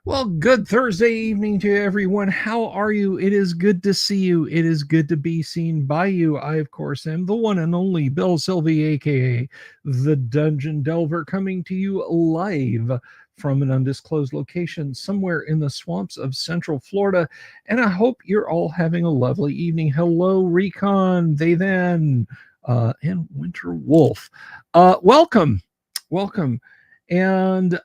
Well, good Thursday evening to everyone. How are you? It is good to see you. It is good to be seen by you. I, of course, am the one and only Bill Sylvie, aka the Dungeon Delver, coming to you live from an undisclosed location somewhere in the swamps of Central Florida. And I hope you're all having a lovely evening. Hello, Recon, they then, and Winter Wolf. Welcome. Welcome. And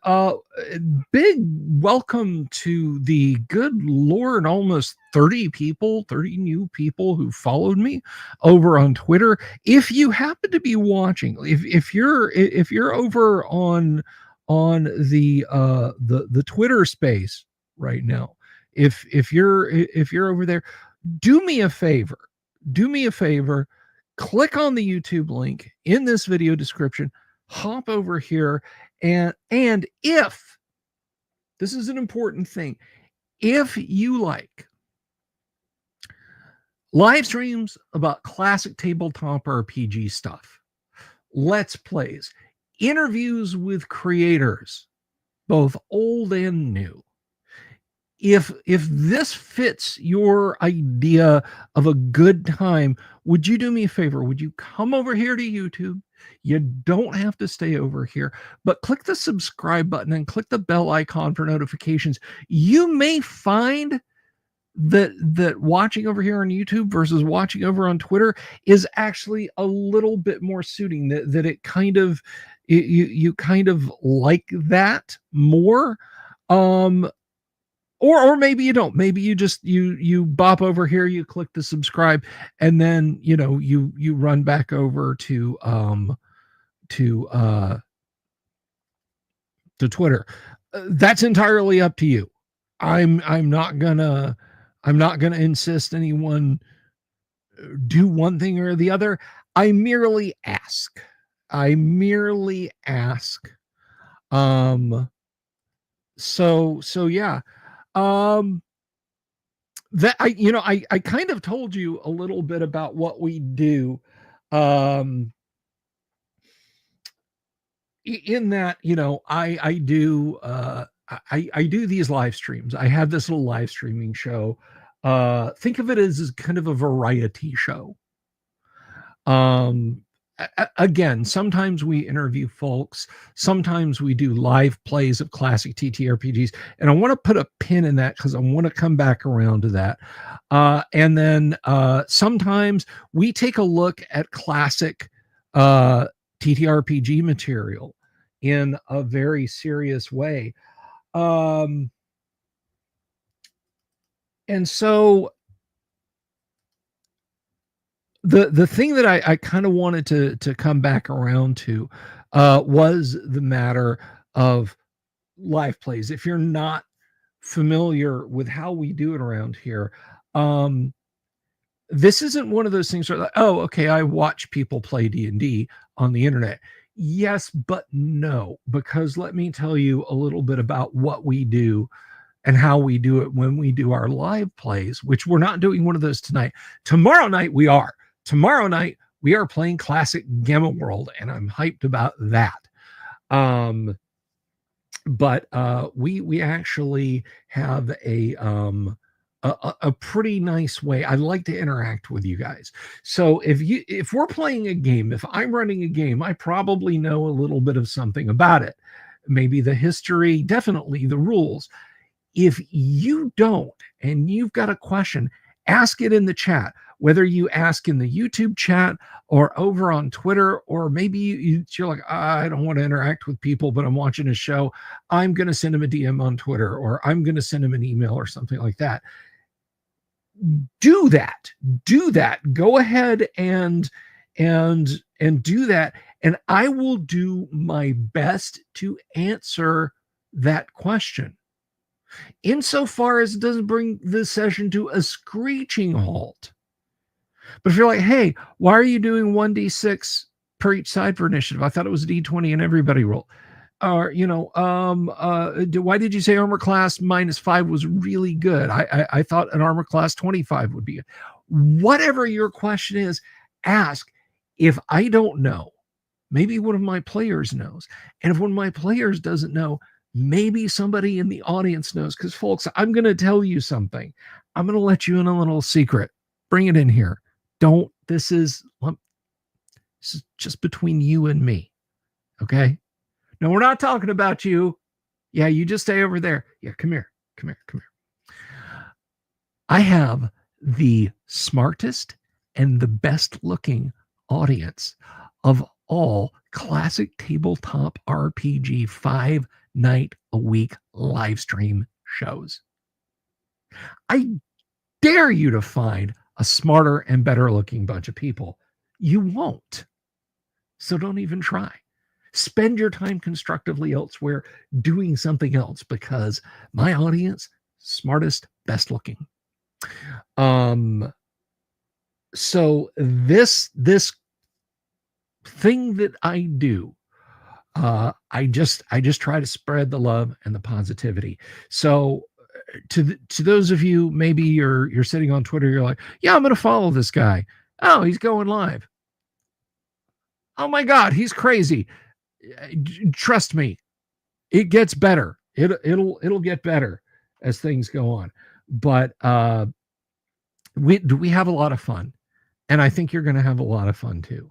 big welcome to the good Lord, almost 30 people, 30 new people who followed me over on Twitter. If you happen to be watching, if you're over on the Twitter space right now, if you're over there, do me a favor, do me a favor, click on the YouTube link in this video description, hop over here, and if this is an important thing, if you like live streams about classic tabletop RPG stuff, let's plays, interviews with creators, both old and new, if this fits your idea of a good time, would you do me a favor? Would you come over here to YouTube? You don't have to stay over here, but click the subscribe button and click the bell icon for notifications. You may find that watching over here on YouTube versus watching over on Twitter is actually a little bit more suiting, that it kind of, you kind of like that more. Or maybe you don't. Maybe you just you bop over here, you click the subscribe, and then you run back over to Twitter. That's entirely up to you. I'm not gonna insist anyone do one thing or the other. I merely ask. So yeah. That I kind of told you a little bit about what we do, in that, I do I do these live streams. I have this little live streaming show. Think of it as kind of a variety show. Again, sometimes we interview folks, sometimes we do live plays of classic TTRPGs, and I want to put a pin in that because I want to come back around to that. And then sometimes we take a look at classic TTRPG material in a very serious way. And so the thing that I kind of wanted to come back around to was the matter of live plays. If you're not familiar with how we do it around here, this isn't one of those things where, like, oh, okay, I watch people play D&D on the internet. Yes, but no, because let me tell you a little bit about what we do and how we do it when we do our live plays, which we're not doing one of those tonight. Tomorrow night we are. Tomorrow night we are playing classic Gamma World, and I'm hyped about that. But we actually have a pretty nice way. I like to interact with you guys. So if we're playing a game, if I'm running a game, I probably know a little bit of something about it. Maybe the history, definitely the rules. If you don't and you've got a question, ask it in the chat, whether you ask in the YouTube chat or over on Twitter, or maybe you're like, I don't want to interact with people, but I'm watching a show. I'm going to send them a DM on Twitter, or I'm going to send them an email or something like that. Do that. Go ahead and do that. And I will do my best to answer that question, insofar as it doesn't bring the session to a screeching halt. But if you're like, hey, why are you doing 1d6 per each side for initiative? I thought it was a d20 and everybody roll. Or, why did you say armor class -5 was really good? I thought an armor class 25 would be good. Whatever your question is, ask. If I don't know, maybe one of my players knows. And if one of my players doesn't know, Maybe somebody in the audience knows, because folks, I'm going to tell you something. I'm going to let you in a little secret. Bring it in here. This is just between you and me. Okay. No, we're not talking about you. Yeah, you just stay over there. Yeah, come here. I have the smartest and the best looking audience of all classic tabletop RPG 5-night-a-week live stream shows. I dare you to find a smarter and better looking bunch of people. You won't. So don't even try. Spend your time constructively elsewhere doing something else, because my audience, smartest, best looking. So this thing that I do, I just try to spread the love and the positivity. So to those of you, maybe you're sitting on Twitter, you're like, yeah, I'm going to follow this guy. Oh, he's going live. Oh my God, he's crazy. Trust me, it gets better. It'll get better as things go on. But we have a lot of fun, and I think you're going to have a lot of fun too.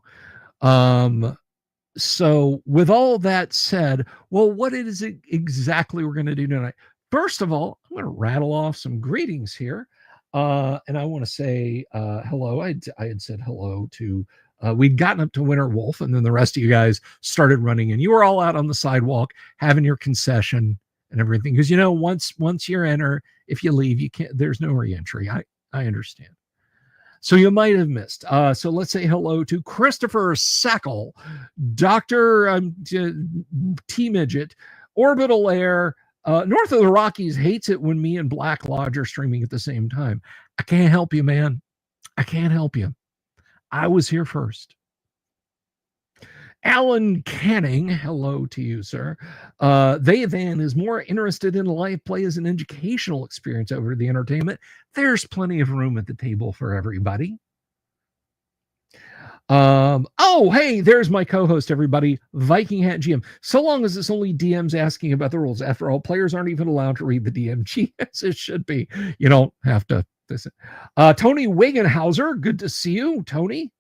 So with all that said, well, what is it exactly we're going to do tonight? First of all, I'm going to rattle off some greetings here. And I want to say hello. I had said hello to, we'd gotten up to Winter Wolf, and then the rest of you guys started running, and you were all out on the sidewalk having your concession and everything. Because, you know, once you're enter, if you leave, you can't, there's no reentry. I understand. So you might have missed. So let's say hello to Christopher Sackle, Dr. T Midget, Orbital Air, North of the Rockies hates it when me and Black Lodge are streaming at the same time. I can't help you, man. I can't help you. I was here first. Alan Canning, hello to you, sir. They then is more interested in live play as an educational experience over the entertainment. There's plenty of room at the table for everybody. Oh, hey, there's my co-host, everybody, Viking Hat GM. So long as it's only DMs asking about the rules. After all, players aren't even allowed to read the DMG as it should be. You don't have to listen. Tony Wagenhauser, good to see you, Tony.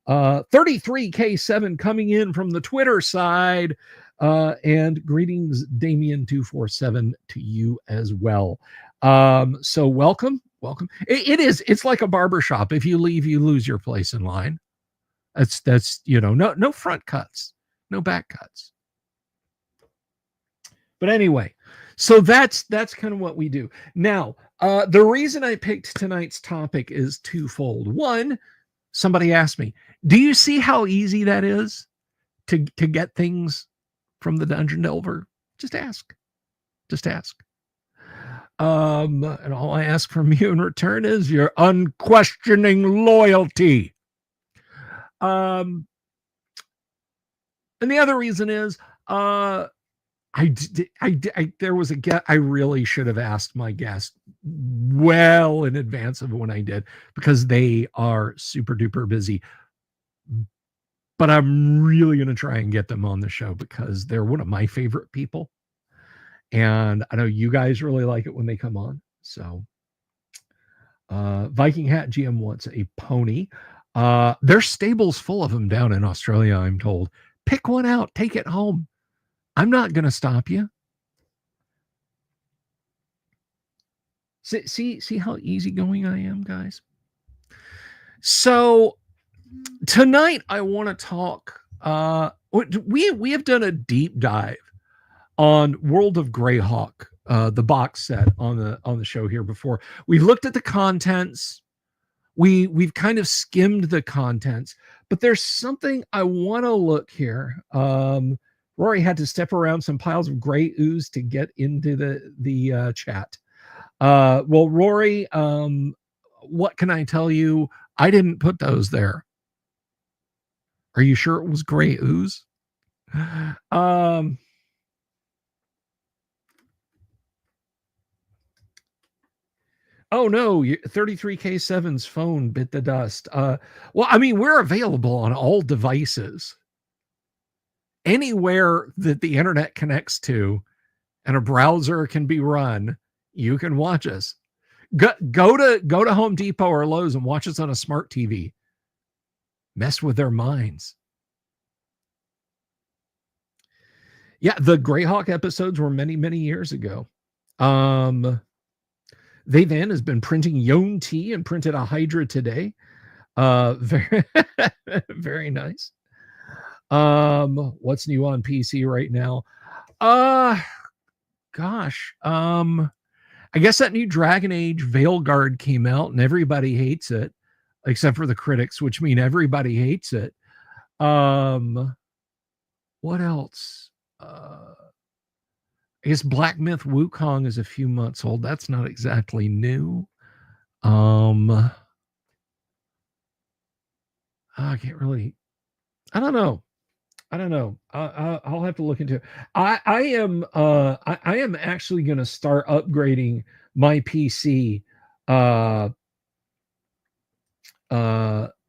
33K7 coming in from the Twitter side. And greetings, Damien247, to you as well. So welcome. It's like a barbershop. If you leave, you lose your place in line. That's no front cuts, no back cuts. But anyway, so that's kind of what we do. Now, the reason I picked tonight's topic is twofold. One, somebody asked me, do you see how easy that is to get things from the Dungeon Delver? Just ask. And all I ask from you in return is your unquestioning loyalty. And the other reason is, there was a guest. I really should have asked my guest well in advance of when I did, because they are super duper busy. But I'm really going to try and get them on the show, because they're one of my favorite people. And I know you guys really like it when they come on. So Viking Hat GM wants a pony. There's stables full of them down in Australia, I'm told. Pick one out, take it home. I'm not going to stop you. See how easygoing I am, guys? So tonight I want to talk. We have done a deep dive on World of Greyhawk, the box set on the show here before. We've looked at the contents. We've kind of skimmed the contents, but there's something I want to look here. Rory had to step around some piles of gray ooze to get into the chat. Well, Rory, what can I tell you? I didn't put those there. Are you sure it was gray ooze? Oh no, 33K7's phone bit the dust. Well, I mean, we're available on all devices. Anywhere that the internet connects to, and a browser can be run, you can watch us. Go to Home Depot or Lowe's and watch us on a smart TV. Mess with their minds. Yeah, the Greyhawk episodes were many, many years ago. They then has been printing Yone Tea and printed a Hydra today. Very, very nice. What's new on PC right now? Gosh. I guess that new Dragon Age Veilguard came out and everybody hates it, except for the critics, which mean everybody hates it. What else? I guess Black Myth Wukong is a few months old. That's not exactly new. I can't really. I don't know. I'll have to look into it. I am actually going to start upgrading my PC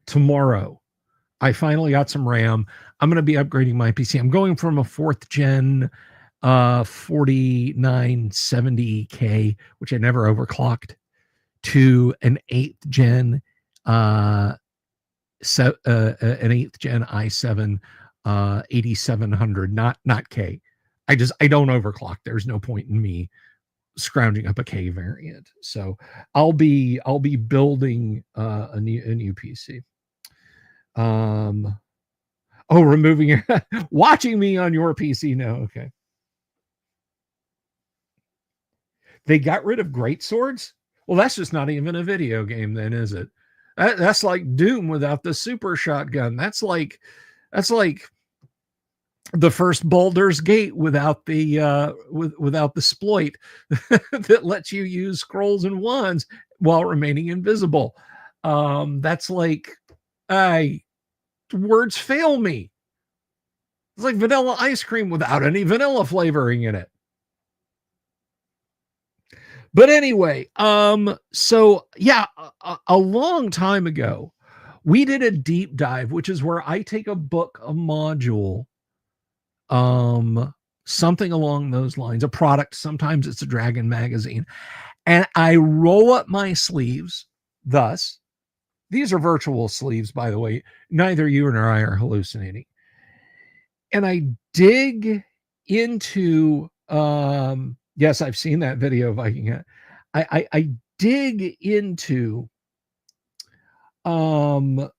tomorrow. I finally got some RAM. I'm going to be upgrading my PC. I'm going from a 4th gen 4970K, which I never overclocked, to an 8th gen an 8th gen i7 8700, not K. I don't overclock. There's no point in me scrounging up a K variant. So I'll be building a new PC. Removing your watching me on your PC now. Okay. They got rid of great swords? Well, that's just not even a video game then, is it? That's like Doom without the super shotgun. That's like the first Baldur's Gate without the without the exploit that lets you use scrolls and wands while remaining invisible. That's like words fail me. It's like vanilla ice cream without any vanilla flavoring in it. But anyway, so yeah, a long time ago, we did a deep dive, which is where I take a book, a module, something along those lines, a product. Sometimes it's a Dragon magazine, and I roll up my sleeves. Thus, these are virtual sleeves, by the way. Neither you nor I are hallucinating. And I dig into, yes, I've seen that video, Viking. I dig into the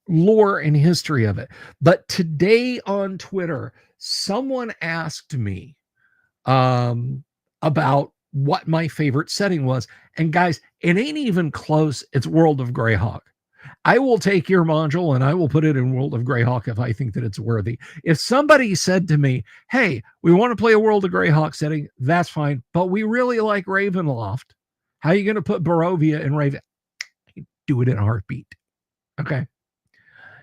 lore and history of it. But today on Twitter, someone asked me about what my favorite setting was. And guys, it ain't even close. It's World of Greyhawk. I will take your module and I will put it in World of Greyhawk if I think that it's worthy. If somebody said to me, hey, we want to play a World of Greyhawk setting, that's fine. But we really like Ravenloft. How are you going to put Barovia in Raven? Do it in a heartbeat. Okay.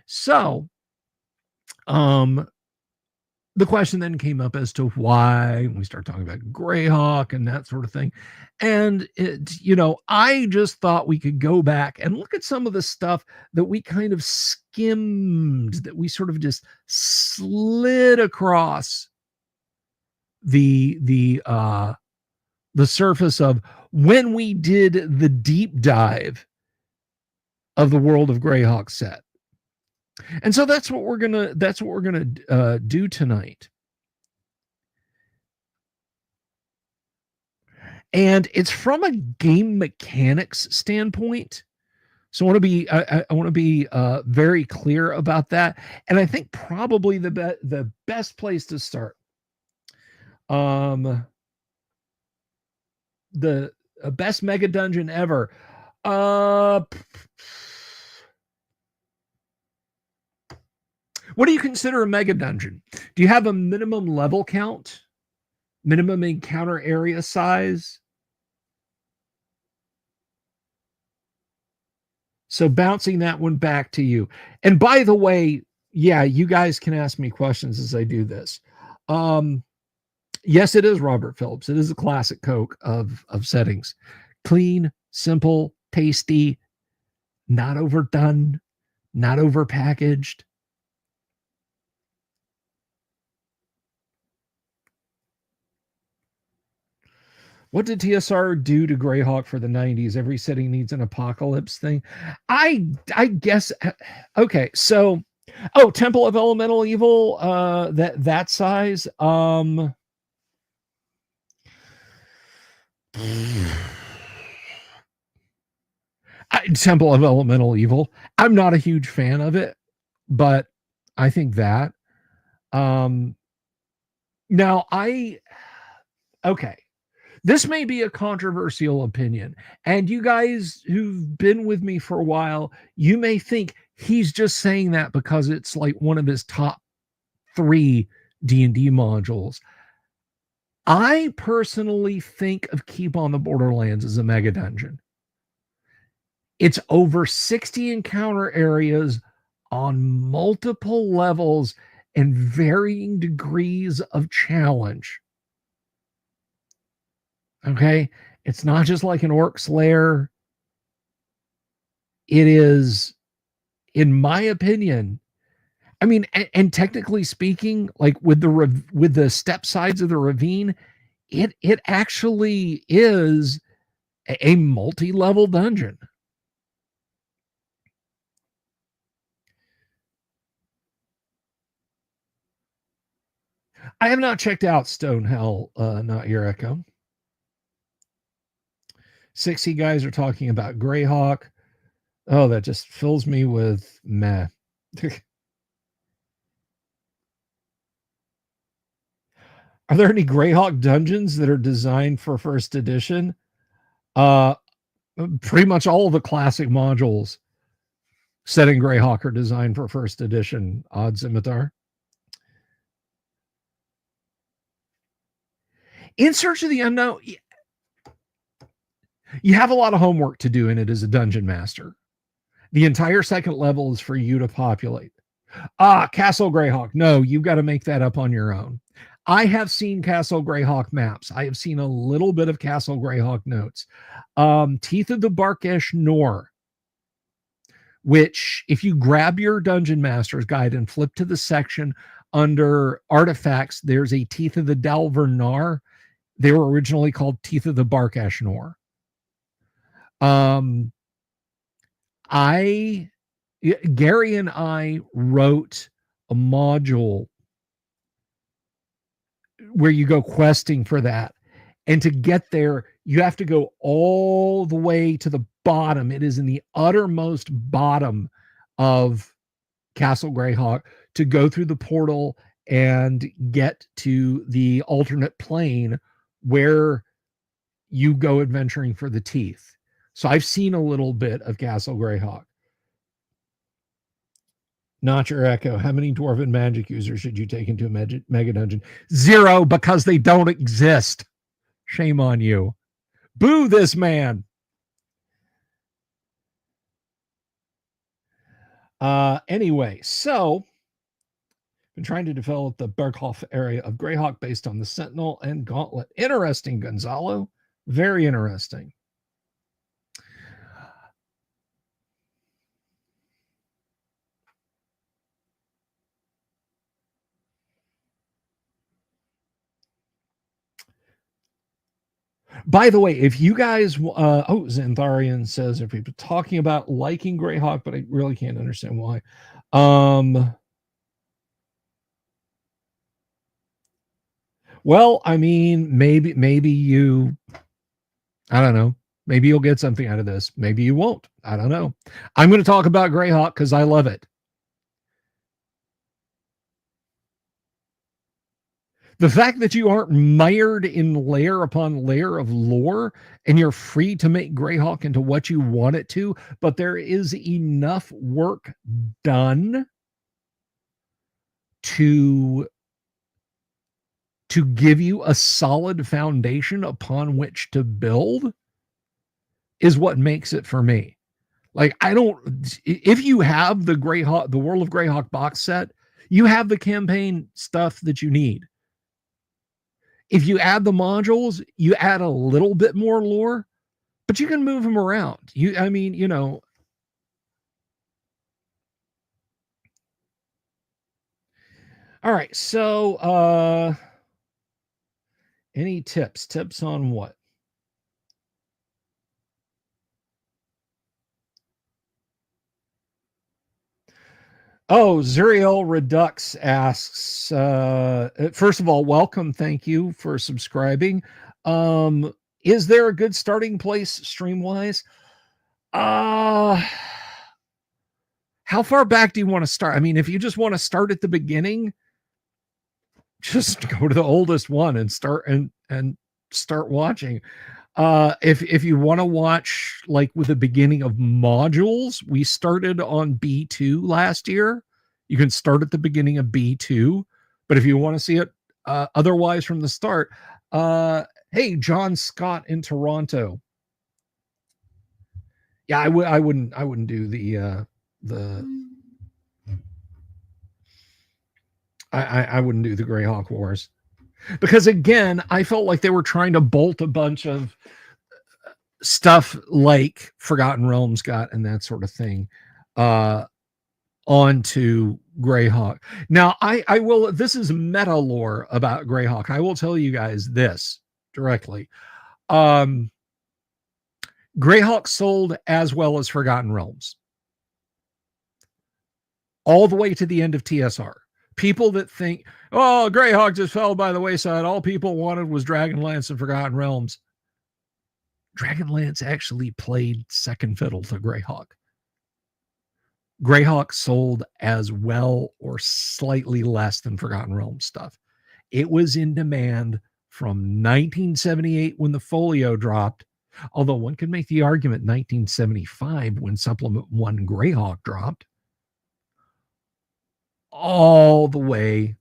So, the question then came up as to why we start talking about Greyhawk and that sort of thing. And I just thought we could go back and look at some of the stuff that we kind of skimmed, that we sort of just slid across the surface of when we did the deep dive of the World of Greyhawk set. And so that's what we're gonna do tonight. And it's from a game mechanics standpoint. So I want to be very clear about that. And I think probably the best place to start, the best mega dungeon ever. What do you consider a mega dungeon? Do you have a minimum level count? Minimum encounter area size? So bouncing that one back to you. And by the way, yeah, you guys can ask me questions as I do this. Yes, it is Robert Phillips. It is a classic Coke of settings. Clean, simple, tasty, not overdone, not overpackaged. What did TSR do to Greyhawk for the 90s? Every setting needs an apocalypse thing. I guess okay, so Temple of Elemental Evil, that size. Temple of Elemental Evil. I'm not a huge fan of it, but I think that. Um now I okay. This may be a controversial opinion, and you guys who've been with me for a while, you may think he's just saying that because it's like one of his top 3 D&D modules. I personally think of Keep on the Borderlands as a mega dungeon. It's over 60 encounter areas on multiple levels and varying degrees of challenge. Okay? It's not just like an Orc's Lair. It is, in my opinion, I mean, and technically speaking, like with the step sides of the ravine, it actually is a multi-level dungeon. I have not checked out Stonehell, not your echo. 60 guys are talking about Greyhawk. Oh, that just fills me with meh. Are there any Greyhawk dungeons that are designed for first edition? Uh, Pretty much all the classic modules set in Greyhawk are designed for first edition. Odd Scimitar. In Search of the Unknown, you have a lot of homework to do in it as a dungeon master. The entire second level is for you to populate. Castle Greyhawk. No, you've got to make that up on your own. I have seen Castle Greyhawk maps. I have seen a little bit of Castle Greyhawk notes. Teeth of the Barkesh Nor, which, if you grab your Dungeon Master's Guide and flip to the section under artifacts, there's a Teeth of the Delver Nar. They were originally called Teeth of the Barkesh Nor. Gary and I wrote a module where you go questing for that. And to get there, you have to go all the way to the bottom. It is in the uttermost bottom of Castle Greyhawk to go through the portal and get to the alternate plane where you go adventuring for the teeth. So I've seen a little bit of Castle Greyhawk. Not your echo. How many dwarven magic users should you take into a mega dungeon? 0, because they don't exist. Shame on you. Boo this man. Anyway, so been trying to develop the Berghoff area of Greyhawk based on the Sentinel and Gauntlet. Interesting, Gonzalo. Very interesting. By the way, if you guys, Xantharian says, if people talking about liking Greyhawk, but I really can't understand why. Well, I mean, maybe you, I don't know. Maybe you'll get something out of this. Maybe you won't. I don't know. I'm going to talk about Greyhawk because I love it. The fact that you aren't mired in layer upon layer of lore and you're free to make Greyhawk into what you want it to, but there is enough work done to give you a solid foundation upon which to build is what makes it for me. Like, I don't, if you have the Greyhawk, the World of Greyhawk box set, you have the campaign stuff that you need. If you add the modules, you add a little bit more lore, but you can move them around. I mean, All right. So, any tips? Tips on what? Oh, Zuriel Redux asks, first of all, welcome. Thank you for subscribing. Is there a good starting place stream-wise? How far back do you want to start? I mean, if you just want to start at the beginning, just go to the oldest one and start start watching. If you want to watch like with the beginning of modules, we started on B2 last year. You can start at the beginning of B2, but if you want to see it otherwise from the start, hey, John Scott in Toronto. Yeah, I wouldn't do the I wouldn't do the Greyhawk Wars, because again, I felt like they were trying to bolt a bunch of stuff like Forgotten Realms got and that sort of thing onto Greyhawk. Now, I will, this is meta lore about Greyhawk. I will tell you guys this directly. Greyhawk sold as well as Forgotten Realms, all the way to the end of TSR. People that think, oh, Greyhawk just fell by the wayside, all people wanted was Dragonlance and Forgotten Realms. Dragonlance actually played second fiddle to Greyhawk. Greyhawk sold as well or slightly less than Forgotten Realms stuff. It was in demand from 1978 when the folio dropped, although one could make the argument 1975 when Supplement 1 Greyhawk dropped, all the way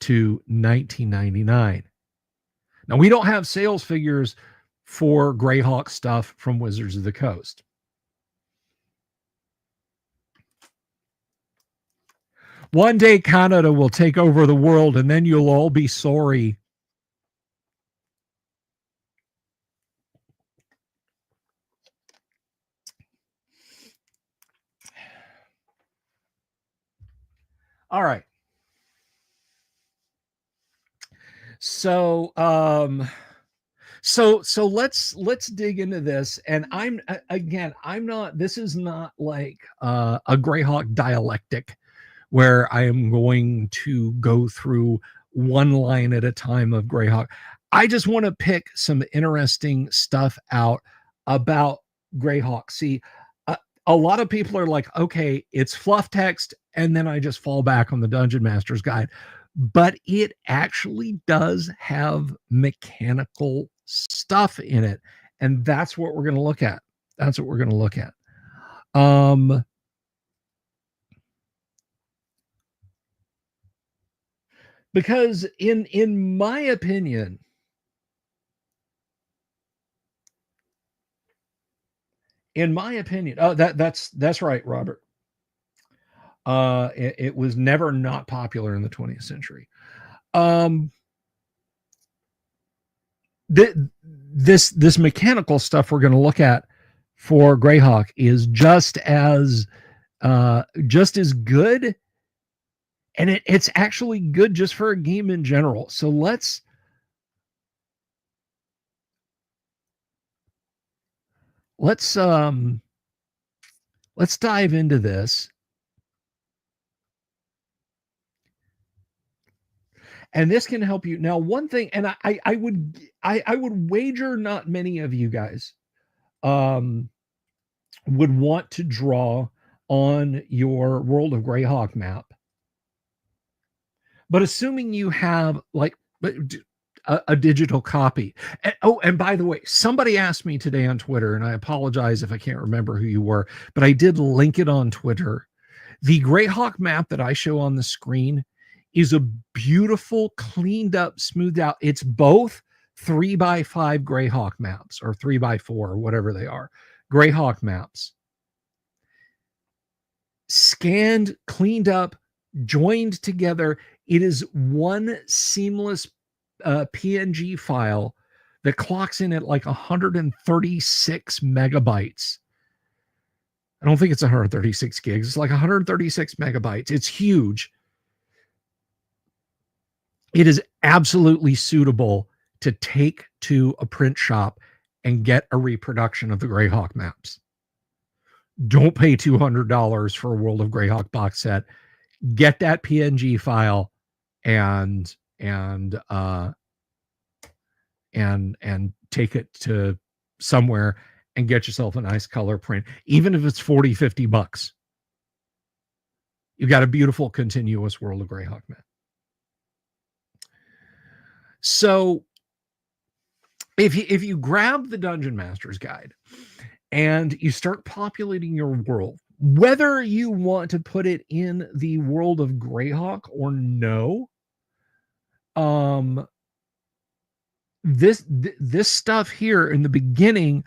to 1999. Now, we don't have sales figures for Greyhawk stuff from Wizards of the Coast. One day Canada will take over the world and then you'll all be sorry. All right. So so let's dig into this. And I'm not, this is not like a Greyhawk dialectic where I am going to go through one line at a time of Greyhawk. I just want to pick some interesting stuff out about Greyhawk. See, a lot of people are like, okay, it's fluff text, and then I just fall back on the Dungeon Master's Guide. But it actually does have mechanical stuff in it. And that's what we're going to look at. That's what we're going to look at. Because in my opinion, oh, that's right, Robert. It was never not popular in the 20th century. This mechanical stuff we're going to look at for Greyhawk is just as good, and it's actually good just for a game in general. So let's dive into this. And this can help you. Now, one thing, and I would wager not many of you guys would want to draw on your World of Greyhawk map. But assuming you have like a digital copy. And by the way, somebody asked me today on Twitter, and I apologize if I can't remember who you were, but I did link it on Twitter. The Greyhawk map that I show on the screen is a beautiful, cleaned up, smoothed out. It's both 3x5 Greyhawk maps, or 3x4, or whatever they are. Greyhawk maps. Scanned, cleaned up, joined together. It is one seamless PNG file that clocks in at like 136 megabytes. I don't think it's 136 gigs. It's like 136 megabytes. It's huge. It is absolutely suitable to take to a print shop and get a reproduction of the Greyhawk maps. Don't pay $200 for a World of Greyhawk box set. Get that PNG file and take it to somewhere and get yourself a nice color print, even if it's 40-50 bucks. You got a beautiful continuous World of Greyhawk map. So if you grab the Dungeon Master's Guide and you start populating your world, whether you want to put it in the World of Greyhawk or no, this stuff here in the beginning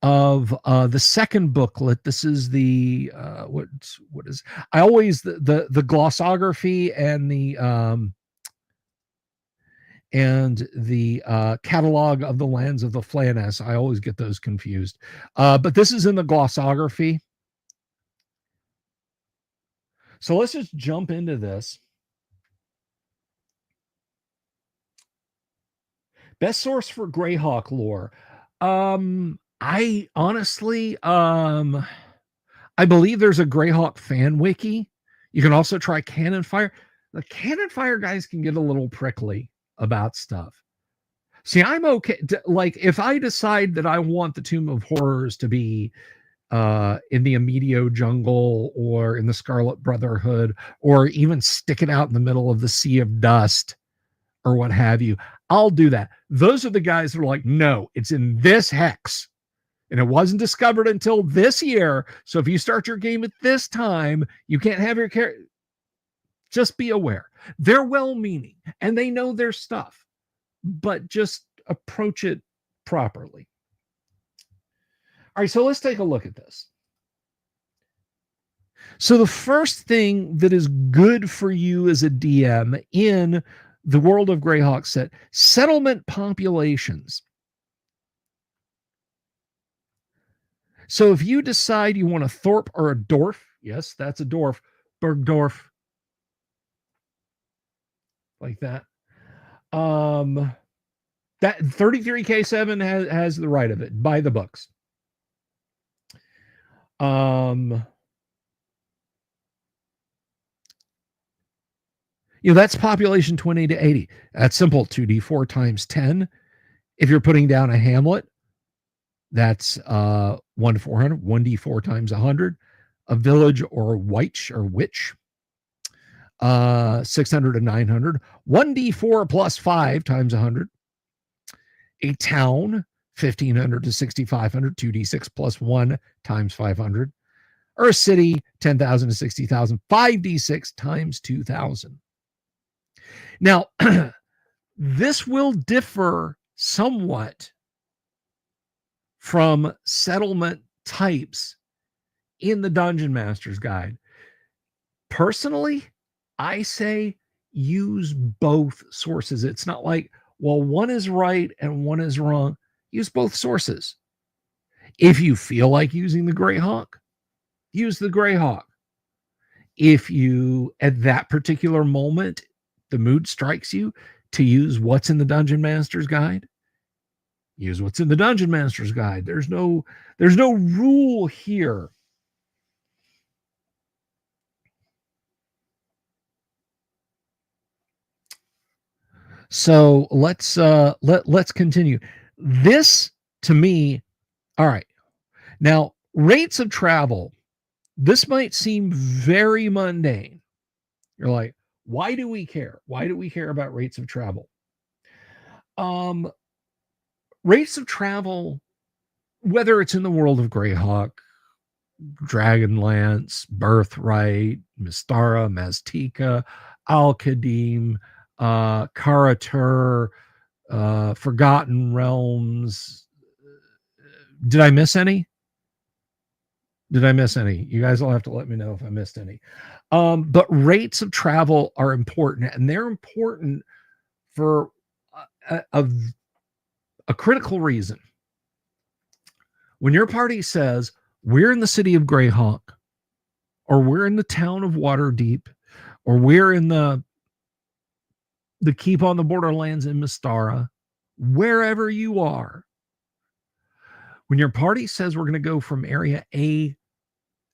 of the second booklet, this is the what is, I always the glossography and the catalog of the lands of the Flaness. I always get those confused. But this is in the glossography. So let's just jump into this. Best source for Greyhawk lore. I honestly, I believe there's a Greyhawk fan wiki. You can also try Cannon Fire. The Cannon Fire guys can get a little prickly about stuff. See, I'm okay. Like, if I decide that I want the Tomb of Horrors to be in the Amedio jungle or in the Scarlet Brotherhood, or even stick it out in the middle of the Sea of Dust or what have you, I'll do that. Those are the guys that are like, no, it's in this hex. And it wasn't discovered until this year. So if you start your game at this time, you can't have your character. Just be aware. They're well-meaning and they know their stuff, but just approach it properly. All right, so let's take a look at this. So the first thing that is good for you as a DM in the World of Greyhawk set, settlement populations. So if you decide you want a Thorpe or a Dorf, yes, that's a Dorf, Bergdorf, like that. That 33K7 has the right of it, by the books. That's population 20 to 80. That's simple. 2d4 times 10. If you're putting down a hamlet, that's 1 to 400. 1d4 times 100. A village or witch 600 to 900. 1d4 plus 5 times 100. A town, 1500 to 6500. 2d6 plus 1 times 500. Or a city, 10,000 to 60,000. 5d6 times 2,000. Now, this will differ somewhat from settlement types in the Dungeon Master's Guide. Personally, I say use both sources. It's not like, well, one is right and one is wrong. Use both sources. If you feel like using the Greyhawk, use the Greyhawk. If you, at that particular moment, the mood strikes you to use what's in the Dungeon Master's Guide, use what's in the Dungeon Master's Guide. There's no rule here. So let's continue. This, to me, all right. Now, rates of travel. This might seem very mundane. You're like, why do we care? Why do we care about rates of travel? Rates of travel, whether it's in the World of Greyhawk, Dragonlance, Birthright, Mystara, Maztica, Al-Qadim, Karatur, Forgotten Realms. Did I miss any? You guys will have to let me know if I missed any. But rates of travel are important, and they're important for a critical reason. When your party says, we're in the city of Greyhawk, or we're in the town of Waterdeep, or we're in the keep on the borderlands in Mystara, wherever you are, when your party says we're going to go from area A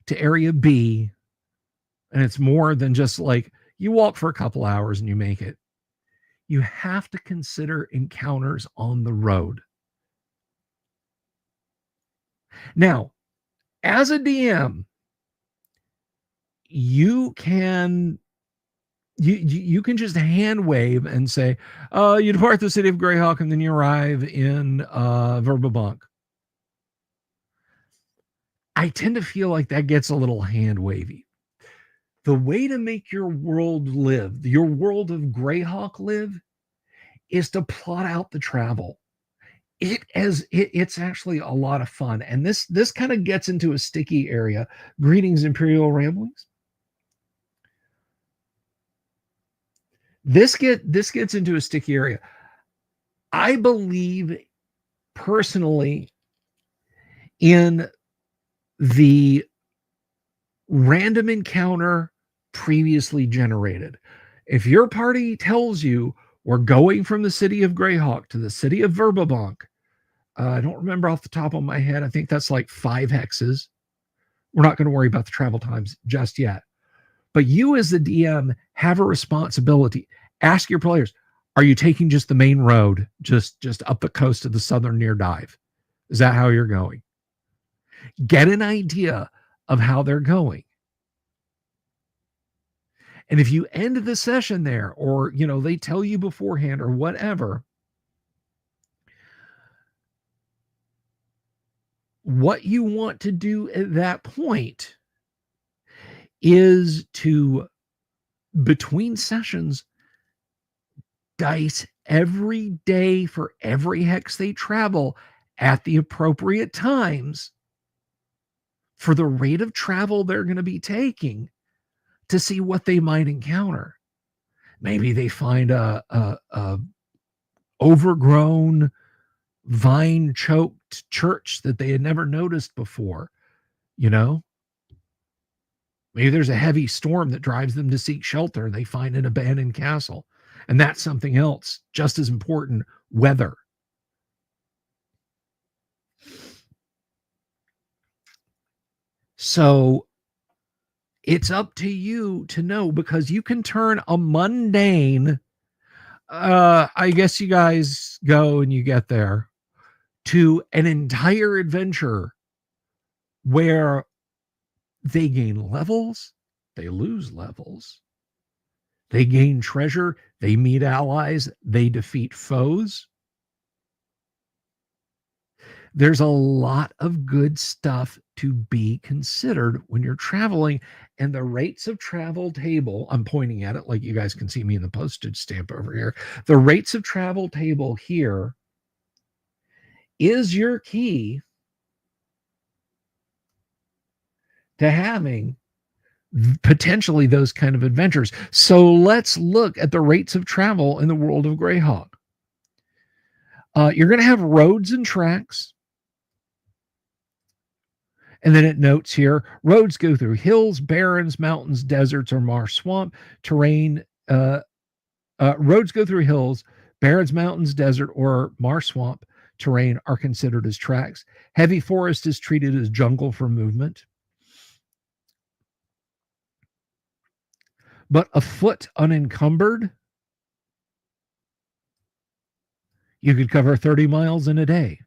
to area B, and it's more than just like you walk for a couple hours and you make it, you have to consider encounters on the road. Now, as a DM, you can just hand wave and say, you depart the city of Greyhawk and then you arrive in Verbabank. I tend to feel like that gets a little hand wavy. The way to make your world live, your world of Greyhawk live, is to plot out the travel. It's actually a lot of fun. And this kind of gets into a sticky area. Greetings, Imperial Ramblings. This gets into a sticky area. I believe personally in the random encounter previously generated. If your party tells you we're going from the city of Greyhawk to the city of Verbabank, I don't remember off the top of my head. I think that's like 5 hexes. We're not going to worry about the travel times just yet. But you as the DM have a responsibility. Ask your players, are you taking just the main road, just up the coast of the southern near dive? Is that how you're going? Get an idea of how they're going. And if you end the session there, or they tell you beforehand or whatever, what you want to do at that point is to, between sessions, dice every day for every hex they travel at the appropriate times for the rate of travel they're going to be taking to see what they might encounter. Maybe they find a overgrown, vine-choked church that they had never noticed before. Maybe there's a heavy storm that drives them to seek shelter. They find an abandoned castle. And that's something else, just as important, weather. So it's up to you to know, because you can turn a mundane, I guess you guys go and you get there, to an entire adventure where they gain levels, they lose levels, they gain treasure, they meet allies, they defeat foes. There's a lot of good stuff to be considered when you're traveling, and the rates of travel table, I'm pointing at it like you guys can see me in the postage stamp over here. The rates of travel table here is your key to having potentially those kind of adventures. So let's look at the rates of travel in the world of Greyhawk. You're going to have roads and tracks. And then it notes here, roads go through hills, barrens, mountains, deserts, or marsh swamp terrain. Roads go through hills, barrens, mountains, desert, or marsh swamp terrain are considered as tracks. Heavy forest is treated as jungle for movement. But afoot unencumbered, you could cover 30 miles in a day.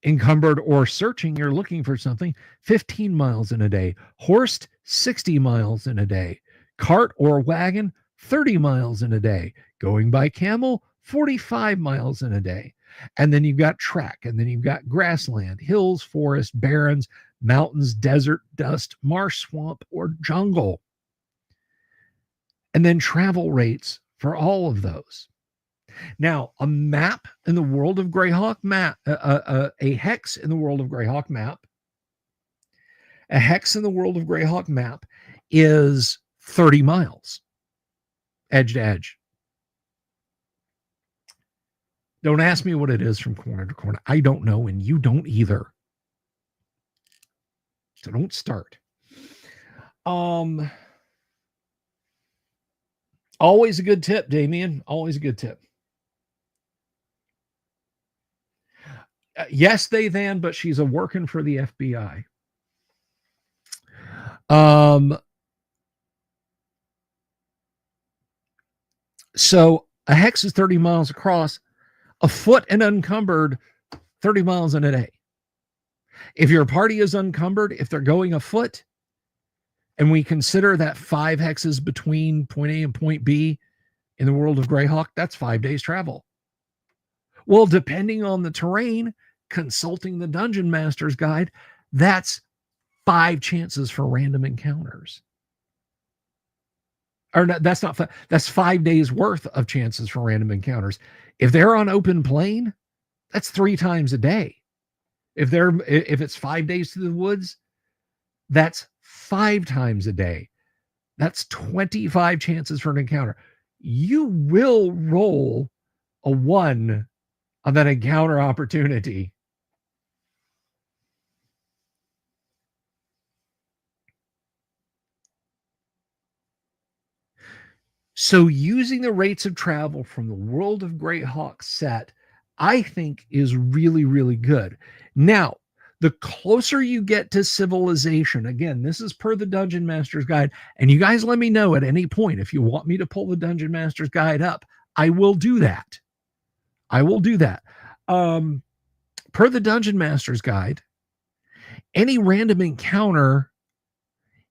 Encumbered or searching, you're looking for something, 15 miles in a day. Horsed, 60 miles in a day. Cart or wagon, 30 miles in a day. Going by camel, 45 miles in a day. And then you've got track, and then you've got grassland, hills, forest, barrens, mountains, desert, dust, marsh, swamp, or jungle. And then travel rates for all of those. Now, a map in the World of Greyhawk map, a hex in the World of Greyhawk map, a hex in the World of Greyhawk map is 30 miles, edge to edge. Don't ask me what it is from corner to corner. I don't know, and you don't either. So don't start. Always a good tip, Damien. Always a good tip. Yes, they then, but she's a working for the FBI. So a hex is 30 miles across, a foot and unencumbered, 30 miles in a day. If your party is unencumbered, if they're going afoot, and we consider that 5 hexes between point A and point B in the World of Greyhawk, that's 5 days travel. Well, depending on the terrain, consulting the Dungeon Master's Guide, that's 5 chances for random encounters. Or no, that's not 5, that's 5 days worth of chances for random encounters. If they're on open plain, that's 3 times a day. If it's 5 days to the woods, that's 5 times a day. That's 25 chances for an encounter. You will roll a 1 on that encounter opportunity. So using the rates of travel from the World of Greyhawk set, I think is really, really good. Now, the closer you get to civilization, again, this is per the Dungeon Master's Guide, and you guys let me know at any point if you want me to pull the Dungeon Master's Guide up. I will do that. I will do that. Per the Dungeon Master's Guide, any random encounter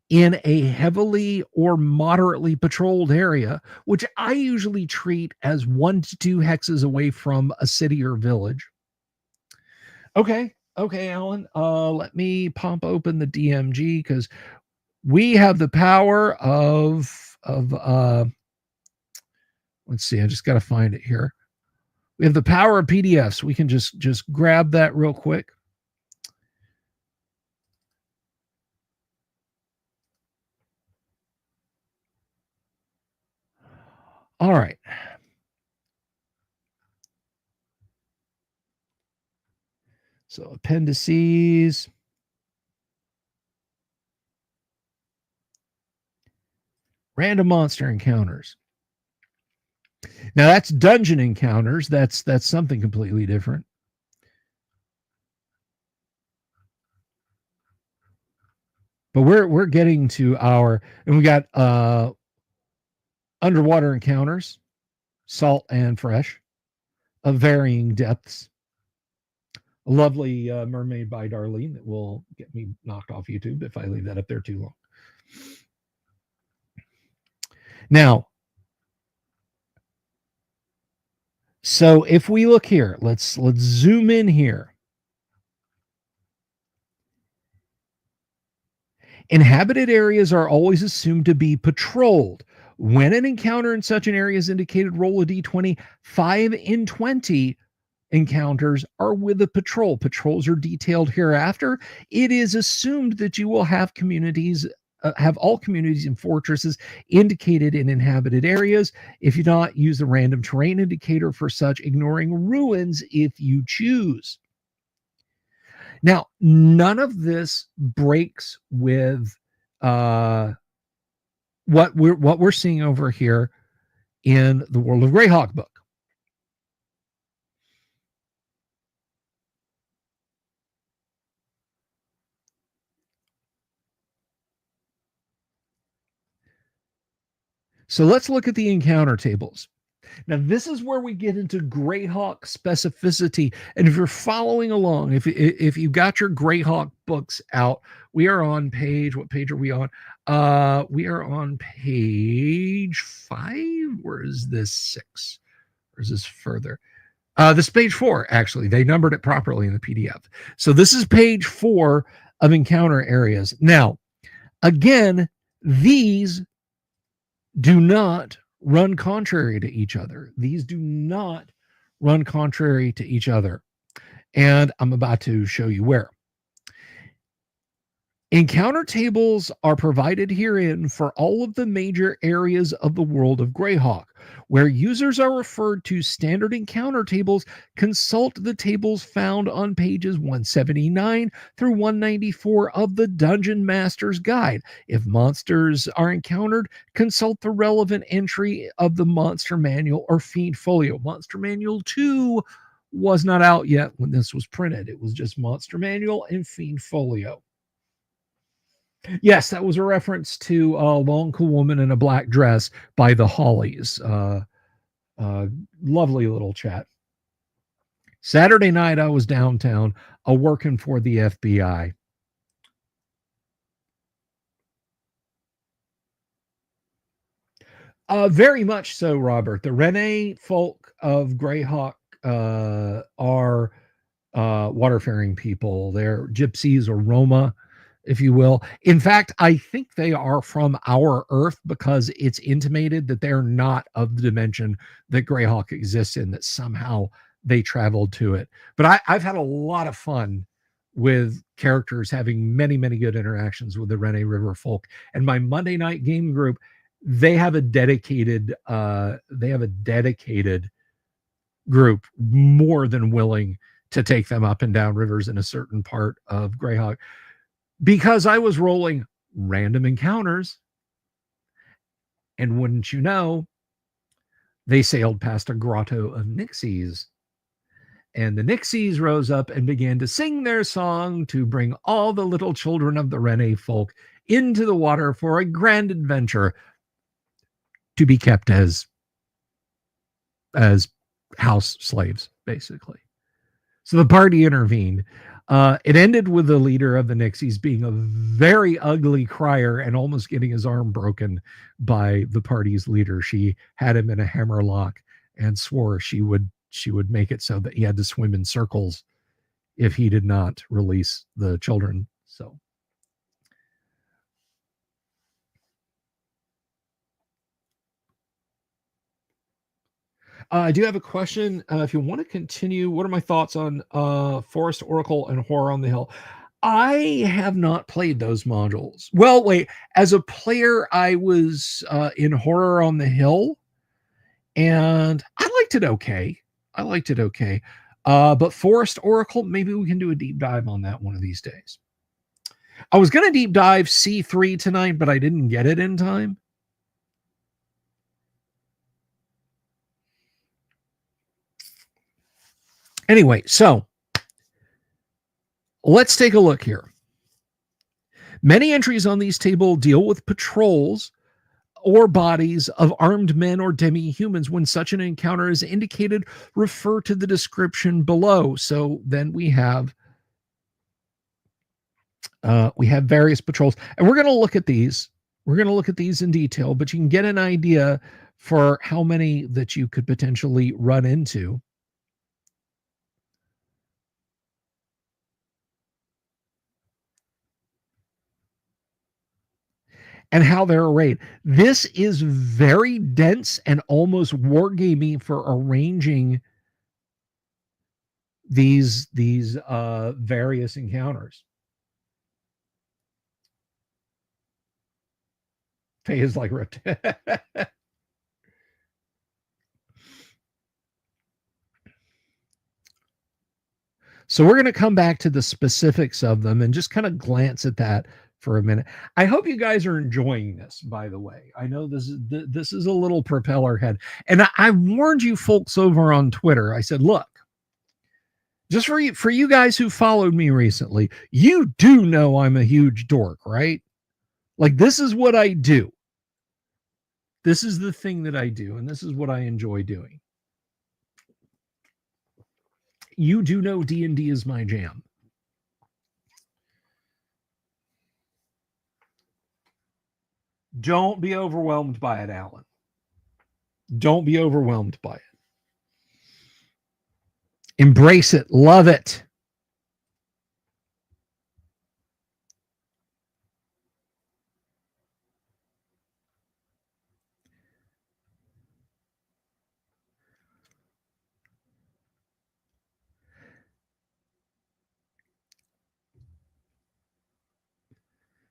in a heavily or moderately patrolled area, which I usually treat as 1 to 2 hexes away from a city or village. Okay, Alan. Let me pump open the DMG because we have the power of let's see, I just got to find it here. We have the power of PDFs. We can just grab that real quick. All right. So appendices. Random monster encounters. Now that's dungeon encounters. That's something completely different. But we're getting to our, and we got underwater encounters, salt and fresh, of varying depths. A lovely mermaid by Darlene that will get me knocked off YouTube if I leave that up there too long. Now, so if we look here, let's zoom in here. Inhabited areas are always assumed to be patrolled. When an encounter in such an area is indicated, roll a d20. 5 in 20 encounters are with a patrol. Patrols are detailed hereafter. It is assumed that you will have communities, have all communities and fortresses indicated in inhabited areas. If you not, use the random terrain indicator for such, ignoring ruins if you choose. Now, none of this breaks with what we're seeing over here in the World of Greyhawk book. So let's look at the encounter tables. Now, this is where we get into Greyhawk specificity. And if you're following along, if you've got your Greyhawk books out, we are on page, what page are we on? We are on page 5. Or is this 6? Or is this further? This is page 4, actually. They numbered it properly in the PDF. So this is page 4 of encounter areas. Now, again, these do not run contrary to each other. These do not run contrary to each other. And I'm about to show you where. Encounter tables are provided herein for all of the major areas of the World of Greyhawk. Where users are referred to standard encounter tables, consult the tables found on pages 179 through 194 of the Dungeon Master's Guide. If monsters are encountered, consult the relevant entry of the Monster Manual or Fiend Folio. Monster Manual 2 was not out yet when this was printed. It was just Monster Manual and Fiend Folio. Yes, that was a reference to Long Cool Woman in a Black Dress by the Hollies. Uh, Lovely little chat. Saturday night, I was downtown working for the FBI. Very much so, Robert. The Rene folk of Greyhawk are waterfaring people. They're gypsies or Roma, if you will. In fact, I think they are from our Earth because it's intimated that they're not of the dimension that Greyhawk exists in, that somehow they traveled to it. But I've had a lot of fun with characters having many, many good interactions with the Rene River folk. And my Monday night game group, they have a dedicated group more than willing to take them up and down rivers in a certain part of Greyhawk because I was rolling random encounters. And wouldn't you know, they sailed past a grotto of Nixies. And the Nixies rose up and began to sing their song to bring all the little children of the Rene folk into the water for a grand adventure to be kept as house slaves, basically. So the party intervened. It ended with the leader of the Nixies being a very ugly crier and almost getting his arm broken by the party's leader. She had him in a hammerlock and swore she would make it so that he had to swim in circles if he did not release the children. So I do have a question. If you want to continue, what are my thoughts on Forest Oracle and Horror on the Hill? I have not played those modules. Well, wait, as a player, I was in Horror on the Hill, and I liked it okay. I liked it okay. But Forest Oracle, maybe we can do a deep dive on that one of these days. I was going to deep dive C3 tonight, but I didn't get it in time. Anyway, so let's take a look here. Many entries on these table deal with patrols or bodies of armed men or demi-humans. When such an encounter is indicated, refer to the description below. So then we have various patrols, and we're going to look at these. We're going to look at these in detail, but you can get an idea for how many that you could potentially run into. And how they're arrayed. This is very dense and almost wargamey for arranging these various encounters. Faye is like ripped. So we're going to come back to the specifics of them and just kind of glance at that for a minute. I hope you guys are enjoying this, by the way. I know this is a little propeller head. And I warned you folks over on Twitter. I said, look, just for you guys who followed me recently, you do know I'm a huge dork, right? Like, this is what I do. This is the thing that I do, and this is what I enjoy doing. You do know D&D is my jam. Don't be overwhelmed by it, Alan. Don't be overwhelmed by it. Embrace it. Love it.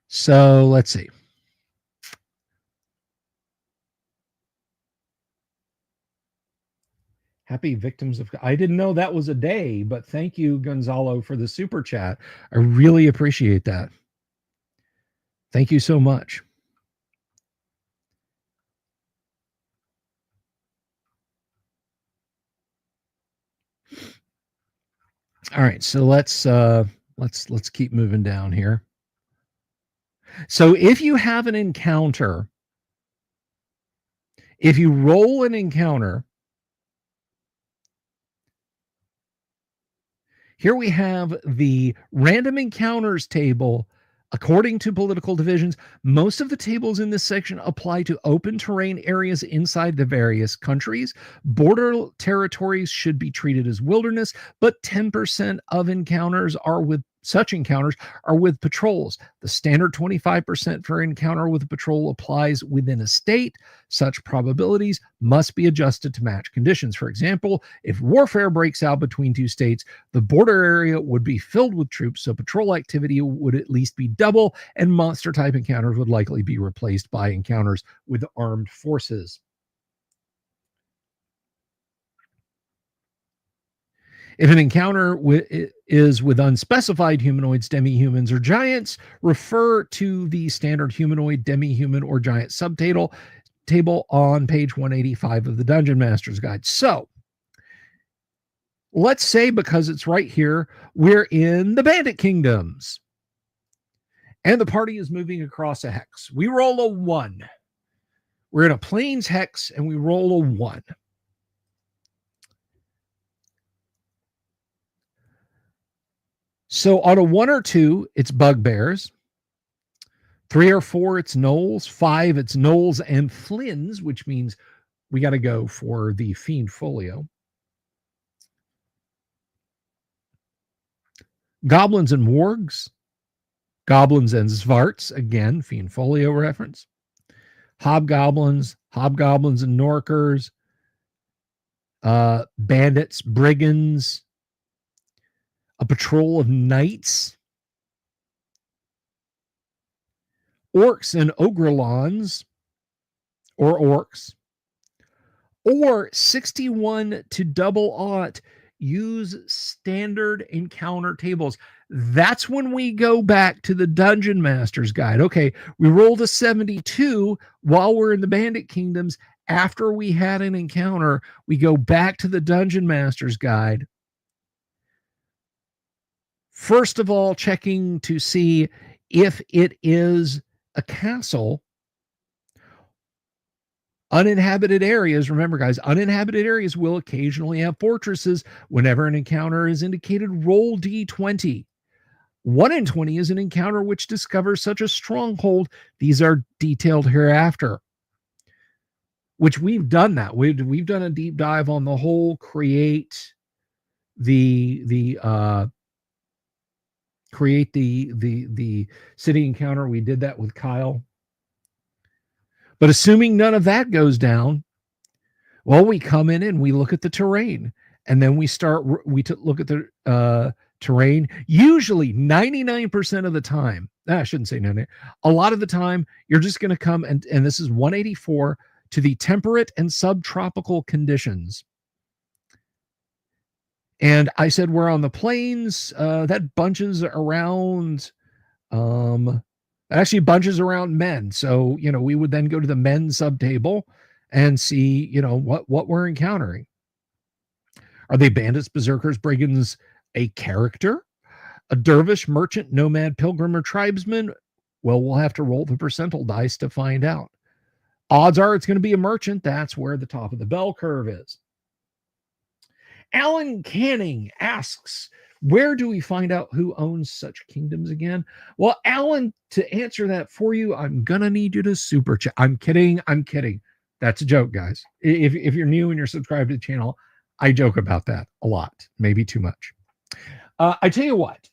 So let's see. Happy victims of. I didn't know that was a day, but thank you, Gonzalo, for the super chat. I really appreciate that. Thank you so much. All right, so let's keep moving down here. So if you have an encounter, if you roll an encounter, here we have the random encounters table. According to political divisions, most of the tables in this section apply to open terrain areas inside the various countries. Border territories should be treated as wilderness, but 10% of encounters are with such encounters are with patrols. The standard 25% for encounter with a patrol applies within a state. Such probabilities must be adjusted to match conditions. For example, if warfare breaks out between two states, the border area would be filled with troops, so patrol activity would at least be double, and monster type encounters would likely be replaced by encounters with armed forces. If an encounter is with unspecified humanoids, demi-humans, or giants, refer to the standard humanoid, demi-human, or giant subtable on page 185 of the Dungeon Master's Guide. So, let's say, because it's right here, we're in the Bandit Kingdoms. And the party is moving across a hex. We roll a 1. We're in a Plains hex, and we roll a 1. So on a 1 or 2, it's bugbears. 3 or 4, it's gnolls. 5, it's gnolls and flins, which means we got to go for the fiend folio. Goblins and wargs. Goblins and zvarts, again, fiend folio reference. Hobgoblins and norkers. Bandits, brigands. A patrol of knights. Orcs and ogrelons, or orcs. Or 61 to double aught, use standard encounter tables. That's when we go back to the Dungeon Master's Guide. Okay, we rolled a 72 while we're in the Bandit Kingdoms. After we had an encounter, we go back to the Dungeon Master's Guide. First of all, checking to see if it is a castle. Uninhabited areas, remember guys, uninhabited areas will occasionally have fortresses. Whenever an encounter is indicated, roll d20. 1 in 20 is an encounter which discovers such a stronghold. These are detailed hereafter, which we've done that. We've done a deep dive on the whole create the city encounter. We did that with Kyle. But assuming none of that goes down, well, we come in and we look at the terrain, and then we look at the terrain. Usually 99% of the time, I shouldn't say 99, a lot of the time, you're just going to come and this is 184 to the temperate and subtropical conditions. And I said we're on the plains. That bunches around actually bunches around men. So, we would then go to the men's subtable and see, what we're encountering. Are they bandits, berserkers, brigands, a character, a dervish, merchant, nomad, pilgrim, or tribesman? Well, we'll have to roll the percentile dice to find out. Odds are it's going to be a merchant. That's where the top of the bell curve is. Alan Canning asks, where do we find out who owns such kingdoms again? Well, Alan, to answer that for you, I'm going to need you to super chat. I'm kidding. That's a joke, guys. If you're new and you're subscribed to the channel, I joke about that a lot, maybe too much. I tell you what.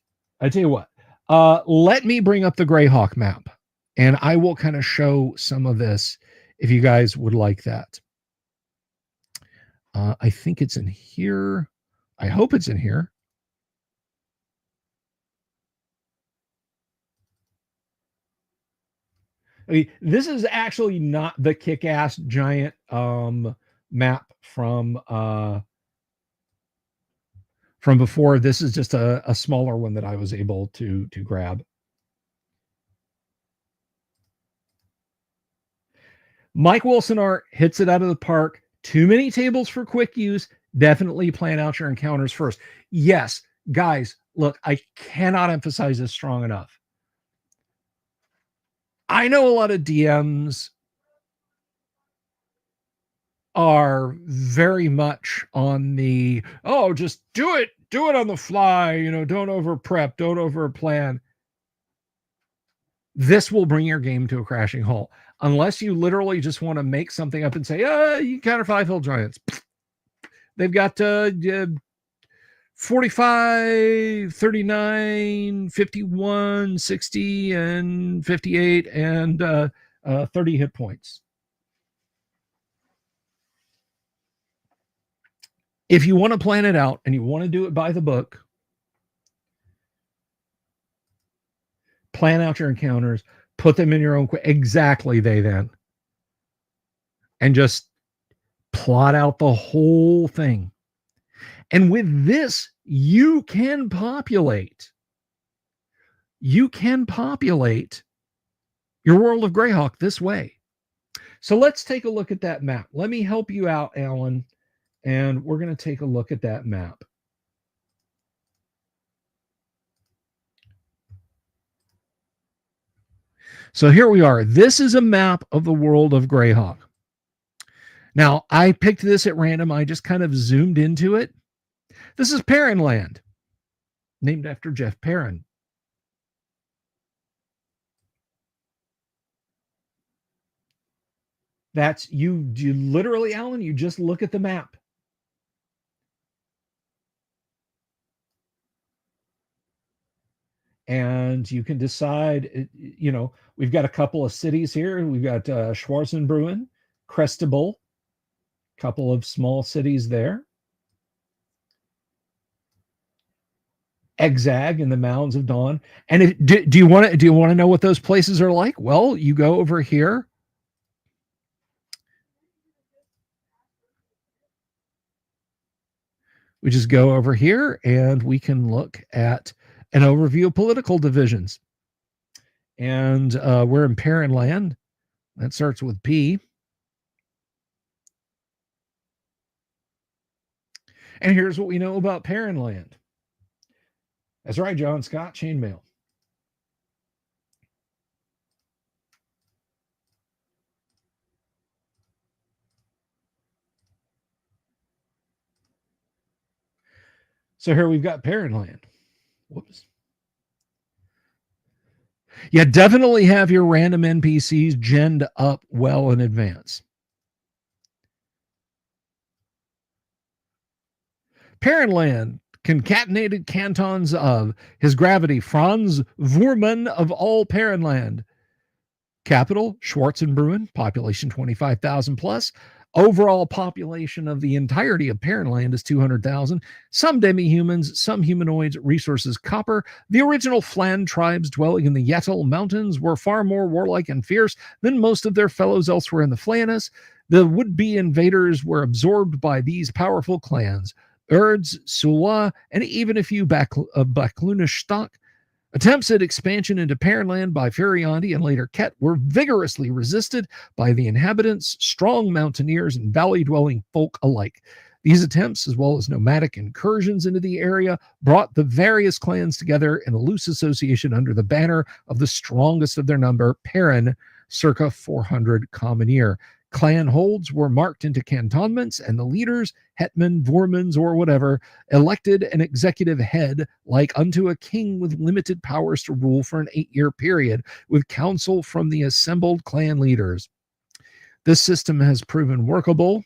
Let me bring up the Greyhawk map, and I will kind of show some of this if you guys would like that. I think it's in here. I hope it's in here. I mean, this is actually not the kick-ass giant map from before. This is just a smaller one that I was able to grab. Mike Wilson art hits it out of the park. Too many tables for quick use. Definitely plan out your encounters first. Yes, guys, look, I cannot emphasize this strong enough. I know a lot of DMs are very much on the, oh, just do it on the fly, don't over prep, don't over plan. This will bring your game to a crashing halt unless you literally just want to make something up and say, you counter 5 hill giants. They've got 45, 39, 51, 60, and 58, and 30 hit points. If you want to plan it out and you want to do it by the book, plan out your encounters, put them in your own exactly they then, and just plot out the whole thing. And with this, you can populate your World of Greyhawk this way. So let's take a look at that map. Let me help you out, Alan, and we're going to take a look at that map. So here we are. This is a map of the World of Greyhawk. Now, I picked this at random. I just kind of zoomed into it. This is Perrin Land, named after Jeff Perrin. That's you literally, Alan, you just look at the map. And you can decide, we've got a couple of cities here. We've got Schwarzenbrunn, Crestable, a couple of small cities there. Exag in the Mounds of Dawn. And do you want to know what those places are like? Well, you go over here. We just go over here and we can look at an overview of political divisions. And we're in Perrin Land. That starts with P. And here's what we know about Perrin Land. That's right, John Scott, chainmail. So here we've got Perrin Land. Whoops. You definitely have your random NPCs genned up well in advance. Perrin Land, concatenated cantons of His Gravity Franz Wurman of all Perrin Land. Capital, Schwarzenbrunn, population 25,000 plus. Overall population of the entirety of Perrin Land is 200,000. Some demi-humans, some humanoids, resources copper. The original Flan tribes dwelling in the Yettal Mountains were far more warlike and fierce than most of their fellows elsewhere in the Flannis. The would-be invaders were absorbed by these powerful clans. Urds, Sula, and even a few Backlunish stock. Attempts at expansion into Perrin Land by Furiandi and later Ket were vigorously resisted by the inhabitants, strong mountaineers, and valley-dwelling folk alike. These attempts, as well as nomadic incursions into the area, brought the various clans together in a loose association under the banner of the strongest of their number, Perrin, circa 400 common year. Clan holds were marked into cantonments, and the leaders, hetman, vormans, or whatever, elected an executive head like unto a king with limited powers to rule for an 8-year period, with counsel from the assembled clan leaders. This system has proven workable.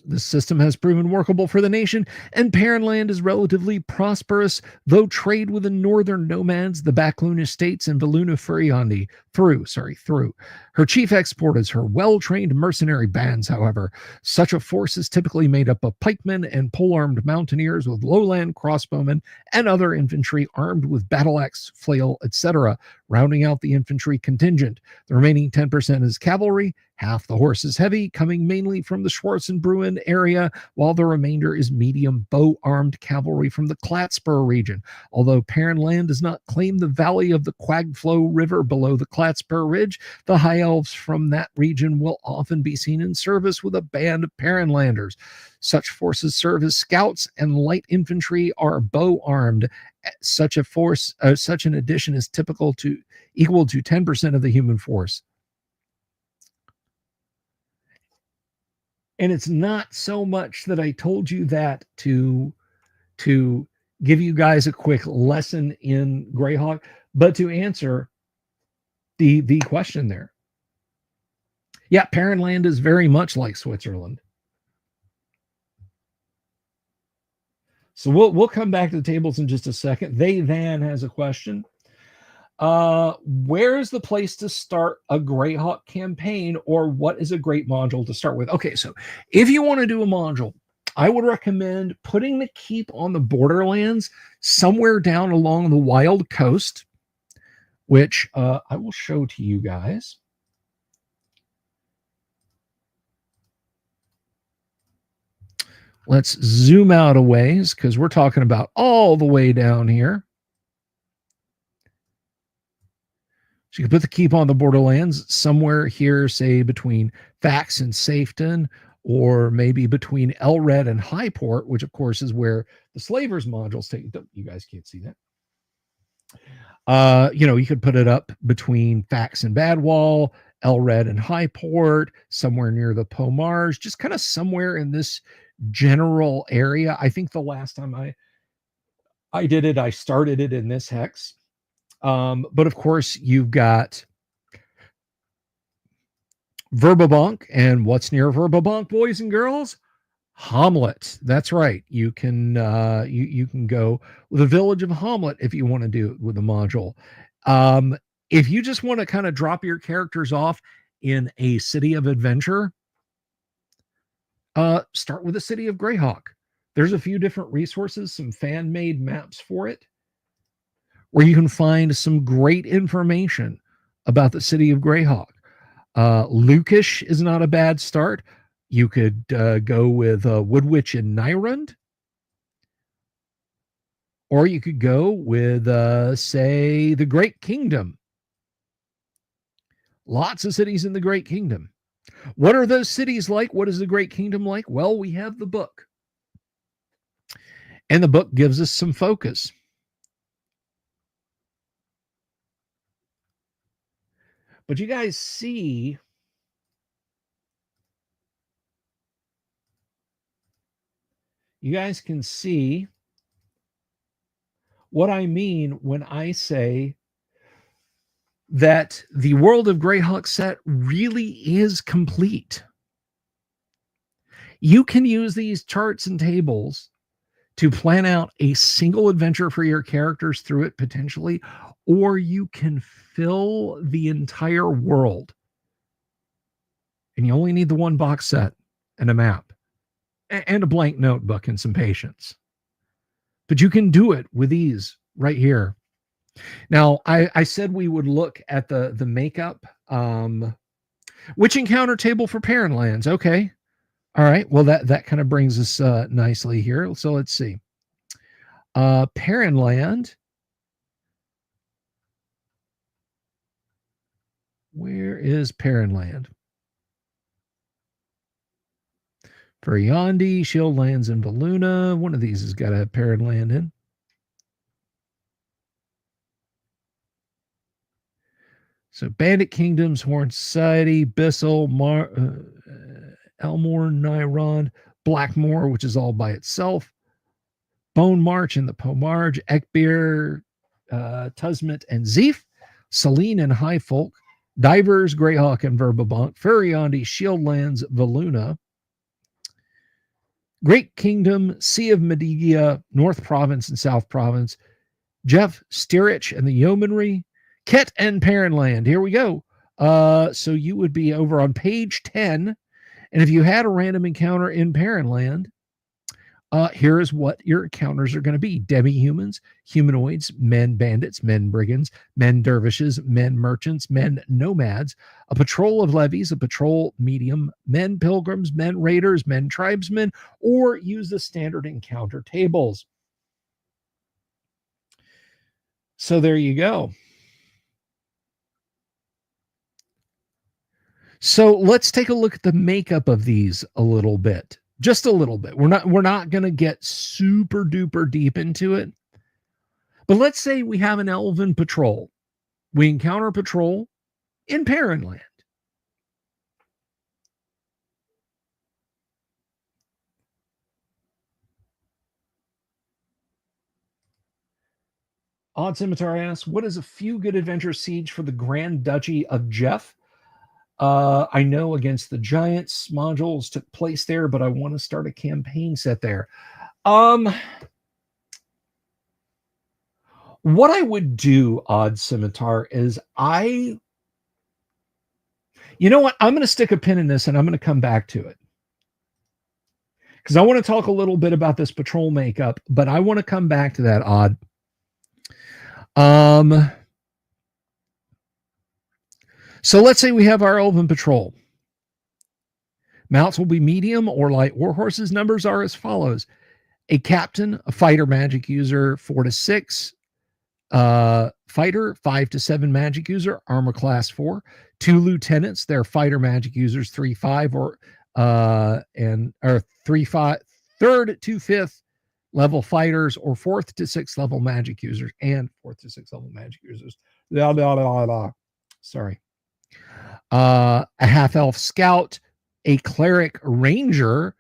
This system has proven workable for the nation, and Perrin Land is relatively prosperous, though trade with the northern nomads, the Backlunish states, and Veluna Furiandi through. Her chief export is her well-trained mercenary bands, however. Such a force is typically made up of pikemen and pole-armed mountaineers with lowland crossbowmen and other infantry armed with battle axe, flail, etc., rounding out the infantry contingent. The remaining 10% is cavalry, half the horse is heavy, coming mainly from the Schwarzenbrunn area, while the remainder is medium bow-armed cavalry from the Klatspur region. Although Perrin Land does not claim the valley of the Quagflow River below the Plattsburgh Ridge, the High Elves from that region will often be seen in service with a band of Paranlanders. Such forces serve as scouts, and light infantry are bow armed. Such an addition is equal to 10% of the human force. And it's not so much that I told you that to give you guys a quick lesson in Greyhawk, but to answer the question there. Yeah, Paranland is very much like Switzerland. So we'll come back to the tables in just a second. They Van has a question. Where is the place to start a Greyhawk campaign, or what is a great module to start with? Okay, so if you want to do a module, I would recommend putting the keep on the Borderlands somewhere down along the Wild Coast, which I will show to you guys. Let's zoom out a ways because we're talking about all the way down here. So you can put the keep on the Borderlands somewhere here, say between Fax and Safeton, or maybe between Elred and Highport, which of course is where the Slavers modules take. You guys can't see that. You could put it up between Fax and Badwall, Elred and Highport, somewhere near the Pomars, just kind of somewhere in this general area. I think the last time I did it, I started it in this hex. But of course, you've got Verbabonk, and what's near Verbabonk, boys and girls? Hamlet. That's right. You can you can go with the village of Hamlet if you want to do it with a module. If you just want to kind of drop your characters off in a city of adventure, start with the city of Greyhawk. There's a few different resources, some fan-made maps for it, where you can find some great information about the city of Greyhawk. Lukish is not a bad start. You could go with Woodwitch and Nyrund, or you could go with, say, the Great Kingdom. Lots of cities in the Great Kingdom. What are those cities like? What is the Great Kingdom like? Well, we have the book. And the book gives us some focus. But you guys see, you guys can see what I mean when I say that the World of Greyhawk set really is complete. You can use these charts and tables to plan out a single adventure for your characters through it potentially, or you can fill the entire world. And you only need the one box set and a map and a blank notebook and some patience. But you can do it with ease right here. Now, I said we would look at the makeup. Which encounter table for Paranlands? Okay. All right. Well, that kind of brings us nicely here. So let's see. Paranland. Where is Paranland? For Yandi, Shieldlands, and Baluna. One of these has got to have Paranland in. So Bandit Kingdoms, Horn Society, Bissell, Elmore, Nyrond, Blackmoor, which is all by itself, Bone March and the Pomarge, Ekbeer, Tusmet and Zeef, Celine and Highfolk, Divers, Greyhawk and Verbabonk, Furiondi, Shieldlands, Valuna, Great Kingdom, Sea of Medigia, North Province and South Province, Jeff, Steerich and the Yeomanry, Ket and Paranland. Here we go. So you would be over on page 10. And if you had a random encounter in Paranland, here is what your encounters are going to be: demi-humans, humanoids, men bandits, men brigands, men dervishes, men merchants, men nomads, a patrol of levies, a patrol medium, men pilgrims, men raiders, men tribesmen, or use the standard encounter tables. So there you go. So let's take a look at the makeup of these a little bit. Just a little bit. We're not going to get super duper deep into it. But let's say we have an elven patrol. We encounter a patrol in Perrinland. Odd Scimitar asks, what is a few good adventure siege for the Grand Duchy of Jeff? I know Against the Giants modules took place there, but I want to start a campaign set there. What I would do, Odd Scimitar, is you know what? I'm going to stick a pin in this and I'm going to come back to it. Because I want to talk a little bit about this patrol makeup, but I want to come back to that, Odd. So let's say we have our Elven Patrol. Mounts will be medium or light warhorses. Numbers are as follows. A captain, a fighter magic user, 4 to 6. Fighter, 5 to 7 magic user, armor class 4. 2 lieutenants, they're fighter magic users, 3, 5, or 3, 5, 3rd to 5th level fighters, or 4th to 6th level magic users, and 4th to 6th level magic users. Sorry. A half elf scout, a cleric ranger,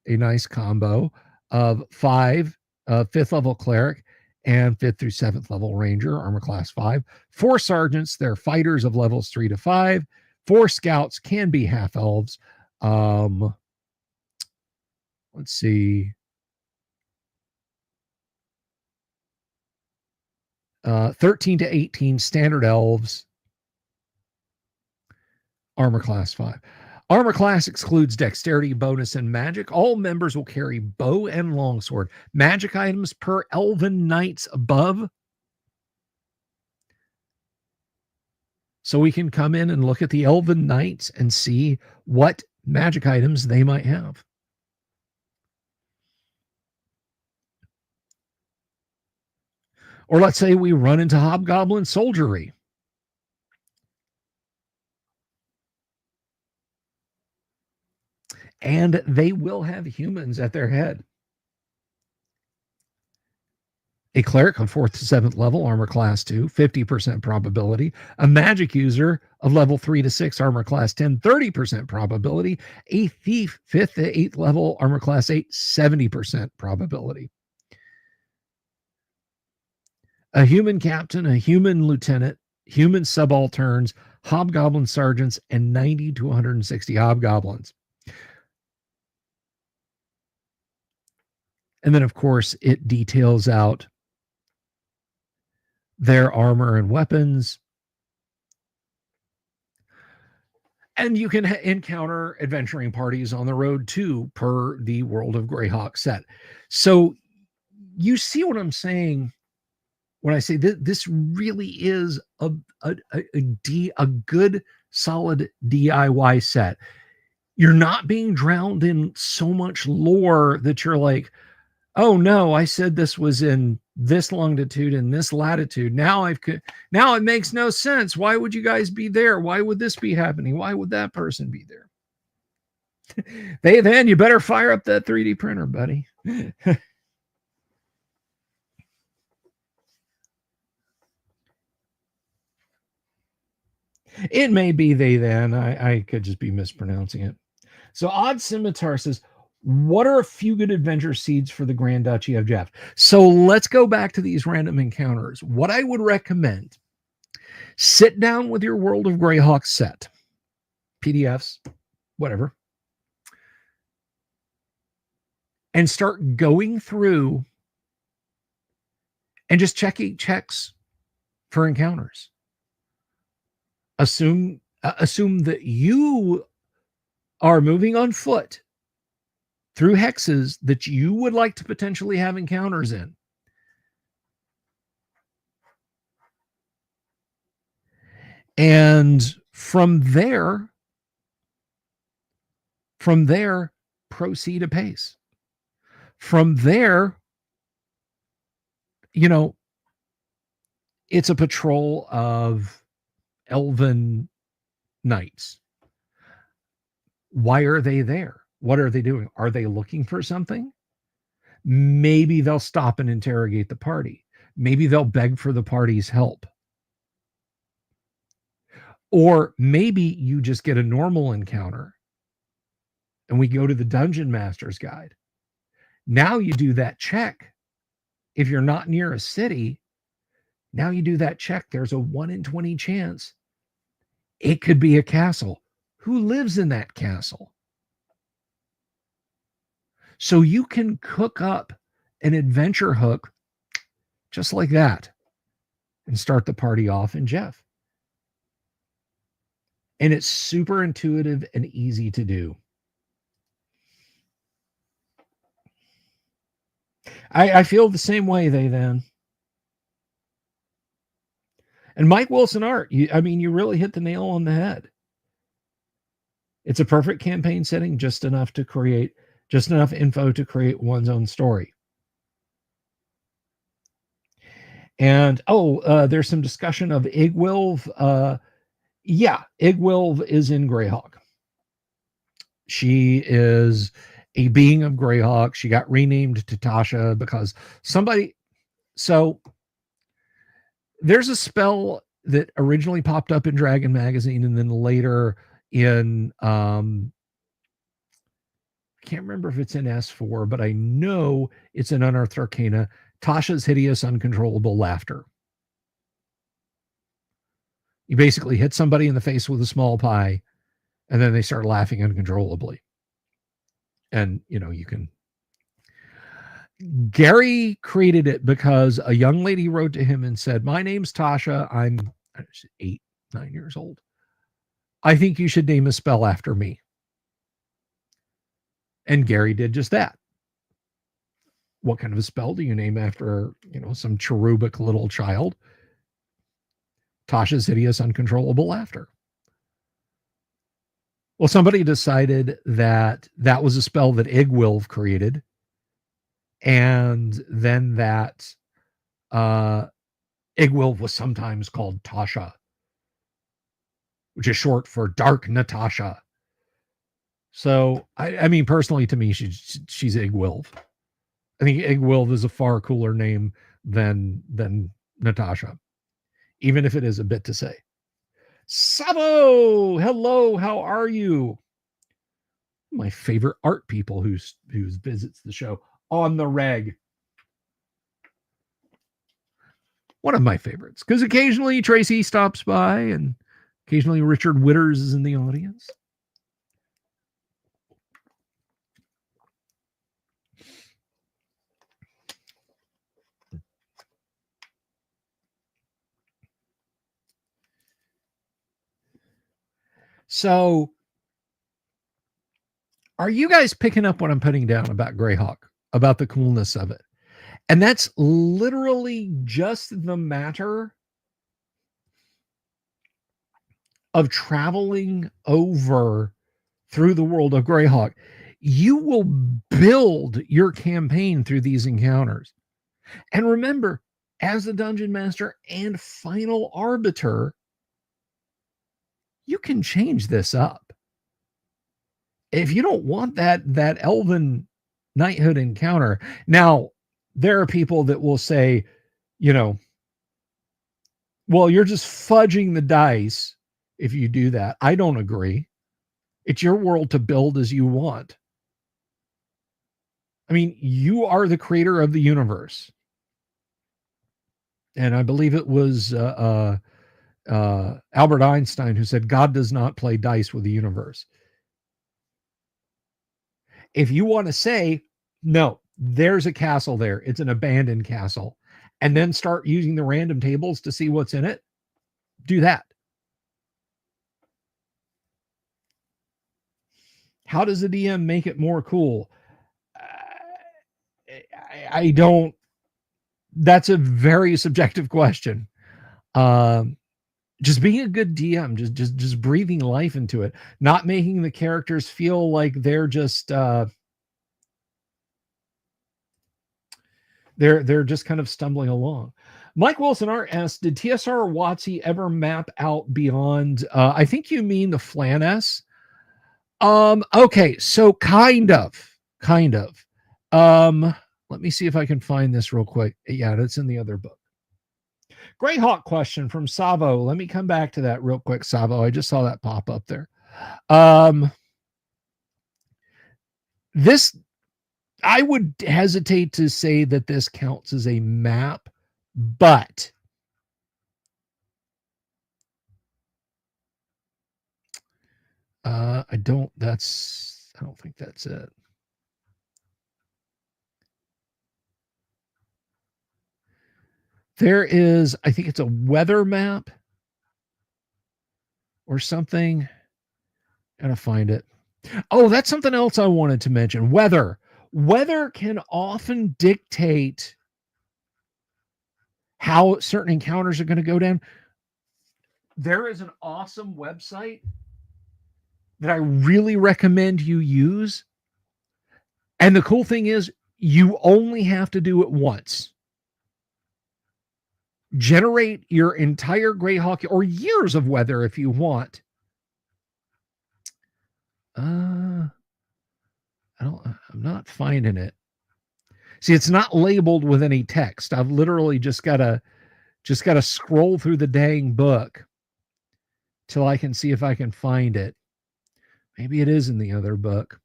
a nice combo of 5, 5th level cleric, and 5th through 7th level ranger, armor class 5. 4 sergeants, they're fighters of levels 3 to 5. 4 scouts can be half elves. Let's see. 13 to 18 standard elves, armor class 5. Armor class excludes dexterity, bonus, and magic. All members will carry bow and longsword. Magic items per elven knights above. So we can come in and look at the elven knights and see what magic items they might have. Or let's say we run into hobgoblin soldiery. And they will have humans at their head. A cleric on 4th to 7th level, armor class 2, 50% probability. A magic user of level 3 to 6, armor class 10, 30% probability. A thief, 5th to 8th level, armor class 8, 70% probability. A human captain, a human lieutenant, human subalterns, hobgoblin sergeants, and 90 to 160 hobgoblins. And then, of course, it details out their armor and weapons. And you can encounter adventuring parties on the road too, per the World of Greyhawk set. So you see what I'm saying when I say this really is a good, solid DIY set. You're not being drowned in so much lore that you're like, oh no, I said this was in this longitude and this latitude. Now it makes no sense. Why would you guys be there? Why would this be happening? Why would that person be there? Then you better fire up that 3D printer, buddy. It may be they then. I could just be mispronouncing it. So Odd Scimitar says, what are a few good adventure seeds for the Grand Duchy of Jeff? So let's go back to these random encounters. What I would recommend, sit down with your World of Greyhawk set, PDFs, whatever, and start going through and just checks for encounters. Assume that you are moving on foot through hexes that you would like to potentially have encounters in. And from there, proceed apace. From there, it's a patrol of elven knights. Why are they there? What are they doing? Are they looking for something? Maybe they'll stop and interrogate the party. Maybe they'll beg for the party's help. Or maybe you just get a normal encounter and we go to the Dungeon Master's Guide. Now you do that check. If you're not near a city, now you do that check. There's a 1 in 20 chance it could be a castle. Who lives in that castle? So you can cook up an adventure hook just like that and start the party off in Jeff. And it's super intuitive and easy to do. I feel the same way, they then. And Mike Wilson Art, you really hit the nail on the head. It's a perfect campaign setting, just enough info to create one's own story. And there's some discussion of Igwilv. Igwilv is in Greyhawk. She is a being of Greyhawk. She got renamed to Tasha because somebody. So there's a spell that originally popped up in Dragon Magazine and then later in I can't remember if it's in S4, but I know it's in Unearthed Arcana. Tasha's hideous, uncontrollable laughter. You basically hit somebody in the face with a small pie, and then they start laughing uncontrollably. And, you can... Gary created it because a young lady wrote to him and said, "My name's Tasha. I'm 8, 9 years old. I think you should name a spell after me." And Gary did just that. What kind of a spell do you name after, some cherubic little child? Tasha's hideous, uncontrollable laughter. Well, somebody decided that was a spell that Igwilv created. And then that Igwilv was sometimes called Tasha, which is short for Dark Natasha. So, I mean, personally, to me, she's Igwilv. I think Igwilv is a far cooler name than Natasha, even if it is a bit to say. Sabo, hello, how are you? My favorite art people who visits the show on the reg. One of my favorites, because occasionally Tracy stops by and occasionally Richard Witters is in the audience. So, are you guys picking up what I'm putting down about Greyhawk, about the coolness of it? And that's literally just the matter of traveling over through the world of Greyhawk. You will build your campaign through these encounters. And remember, as the Dungeon Master and Final Arbiter, you can change this up. If you don't want that elven knighthood encounter. Now, there are people that will say, well, you're just fudging the dice if you do that. I don't agree. It's your world to build as you want. I mean, you are the creator of the universe. And I believe it was Albert Einstein who said, God does not play dice with the universe. If you want to say, no, there's a castle there, it's an abandoned castle, and then start using the random tables to see what's in it, do that. How does the DM make it more cool? I don't. That's a very subjective question. Just being a good DM, just breathing life into it, not making the characters feel like they're just they're just kind of stumbling along. Mike Wilson Art asks, did TSR or WotC ever map out beyond? I think you mean the Flan S. Okay, so kind of. Let me see if I can find this real quick. Yeah, that's in the other book. Greyhawk question from Savo. Let me come back to that real quick, Savo. I just saw that pop up there. This, I would hesitate to say that this counts as a map, but I don't think that's it. There is, I think it's a weather map or something. Gotta find it. Oh, that's something else I wanted to mention. Weather. Weather can often dictate how certain encounters are going to go down. There is an awesome website that I really recommend you use. And the cool thing is, you only have to do it once. Generate your entire Greyhawk or years of weather if you want. I'm not finding it. See, it's not labeled with any text. I've literally just got to scroll through the dang book till I can see if I can find it. Maybe it is in the other book.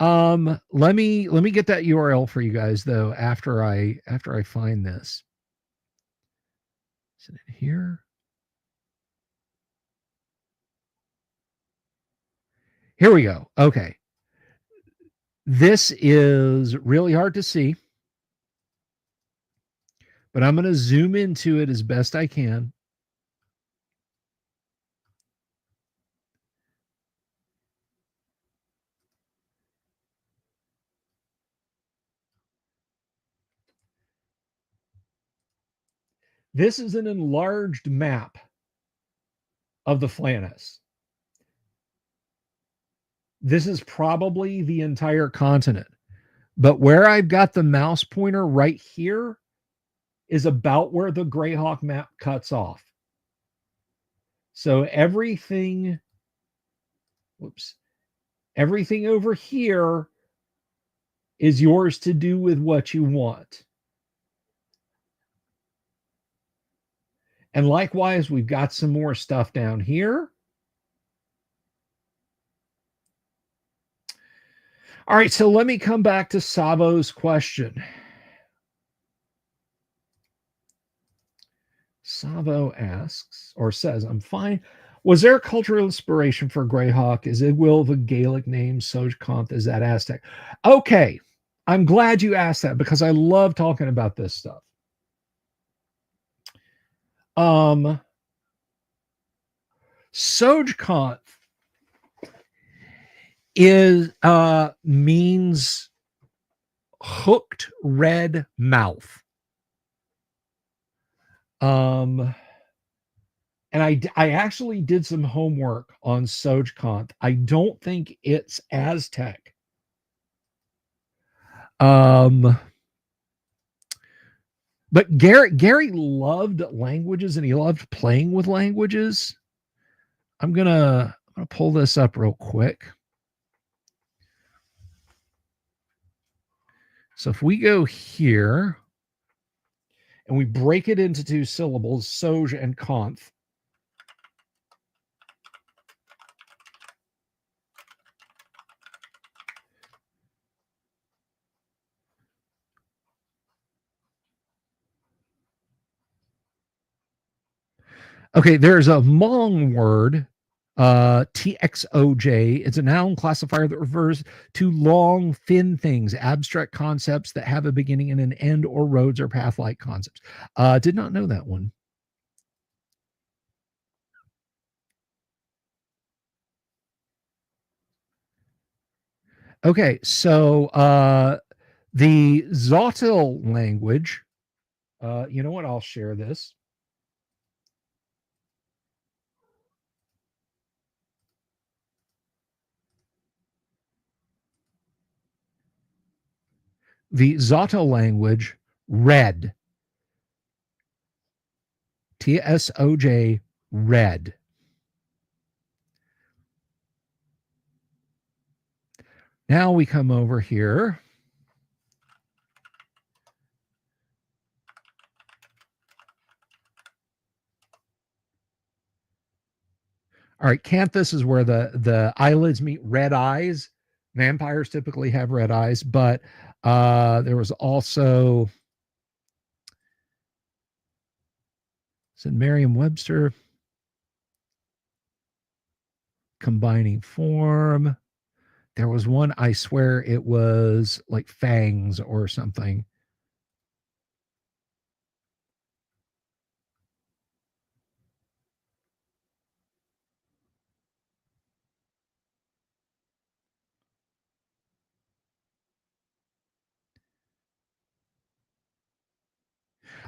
Let me get that URL for you guys though after I find this. Is it in here? Here we go. Okay. This is really hard to see, but I'm going to zoom into it as best I can. This is an enlarged map of the Flannis. This is probably the entire continent. But where I've got the mouse pointer right here is about where the Greyhawk map cuts off. So everything over here is yours to do with what you want. And likewise, we've got some more stuff down here. All right, so let me come back to Savo's question. Savo asks, or says, I'm fine. Was there a cultural inspiration for Greyhawk? Is Igwil the Gaelic name? Sojkanth, is that Aztec? Okay, I'm glad you asked that because I love talking about this stuff. Sojkanth is means hooked red mouth. And I actually did some homework on Sojkanth. I don't think it's Aztec. But Gary loved languages and he loved playing with languages. I'm gonna pull this up real quick. So if we go here and we break it into two syllables, Soj and Kanth. Okay, there's a Hmong word, TXOJ. It's a noun classifier that refers to long, thin things, abstract concepts that have a beginning and an end, or roads or path-like concepts. Did not know that one. Okay, so the Zotil language, you know what? I'll share this. The Zotil language, red. TSOJ, red. Now we come over here. All right, Canthus is where the eyelids meet red eyes. Vampires typically have red eyes, but there was also, it's in Merriam-Webster, combining form. There was one, I swear it was like fangs or something.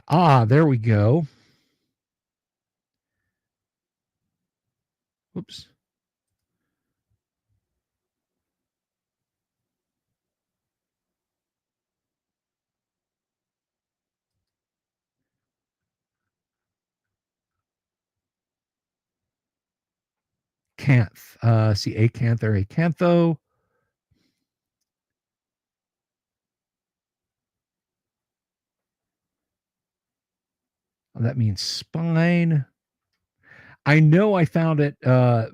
Ah, there we go. Whoops. Canth. See, acanther, acantho. Oh, that means spine. I know I found it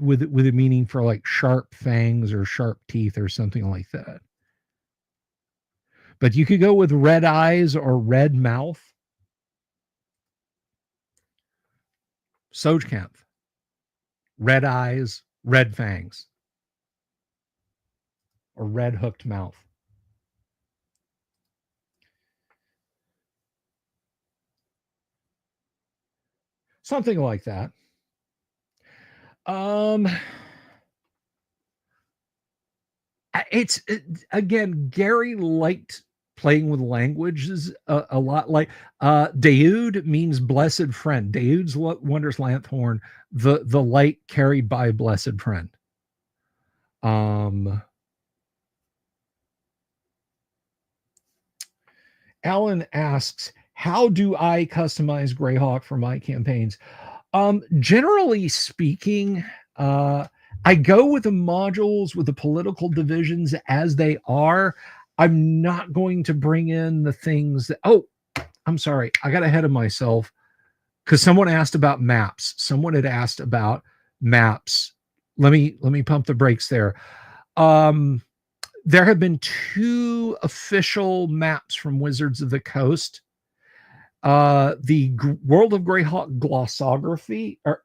with a meaning for like sharp fangs or sharp teeth or something like that. But you could go with red eyes or red mouth. Sojcanth. Red eyes, red fangs, or red hooked mouth. Something like that. Again, Gary liked playing with languages a lot. Like Daoud means blessed friend. Daoud's wondrous lanthorn, the light carried by blessed friend. Alan asks, how do I customize Greyhawk for my campaigns? Generally speaking, I go with the modules with the political divisions as they are. I'm not going to bring in the things that, oh, I'm sorry, I got ahead of myself because someone asked about maps. Someone had asked about maps. Let me pump the brakes there. There have been 2 official maps from Wizards of the Coast. The World of Greyhawk glossography, or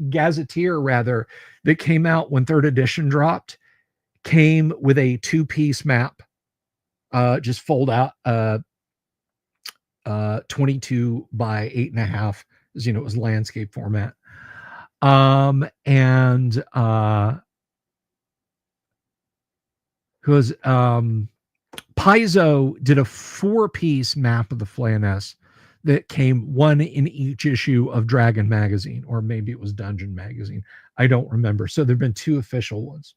gazetteer rather, that came out when 3rd edition dropped, came with a 2-piece map, just fold out, 22 by 8.5, as you know, it was landscape format. And who was Paizo did a 4-piece map of the Flaness that came one in each issue of Dragon magazine, or maybe it was Dungeon magazine. I don't remember. So there've been 2 official ones.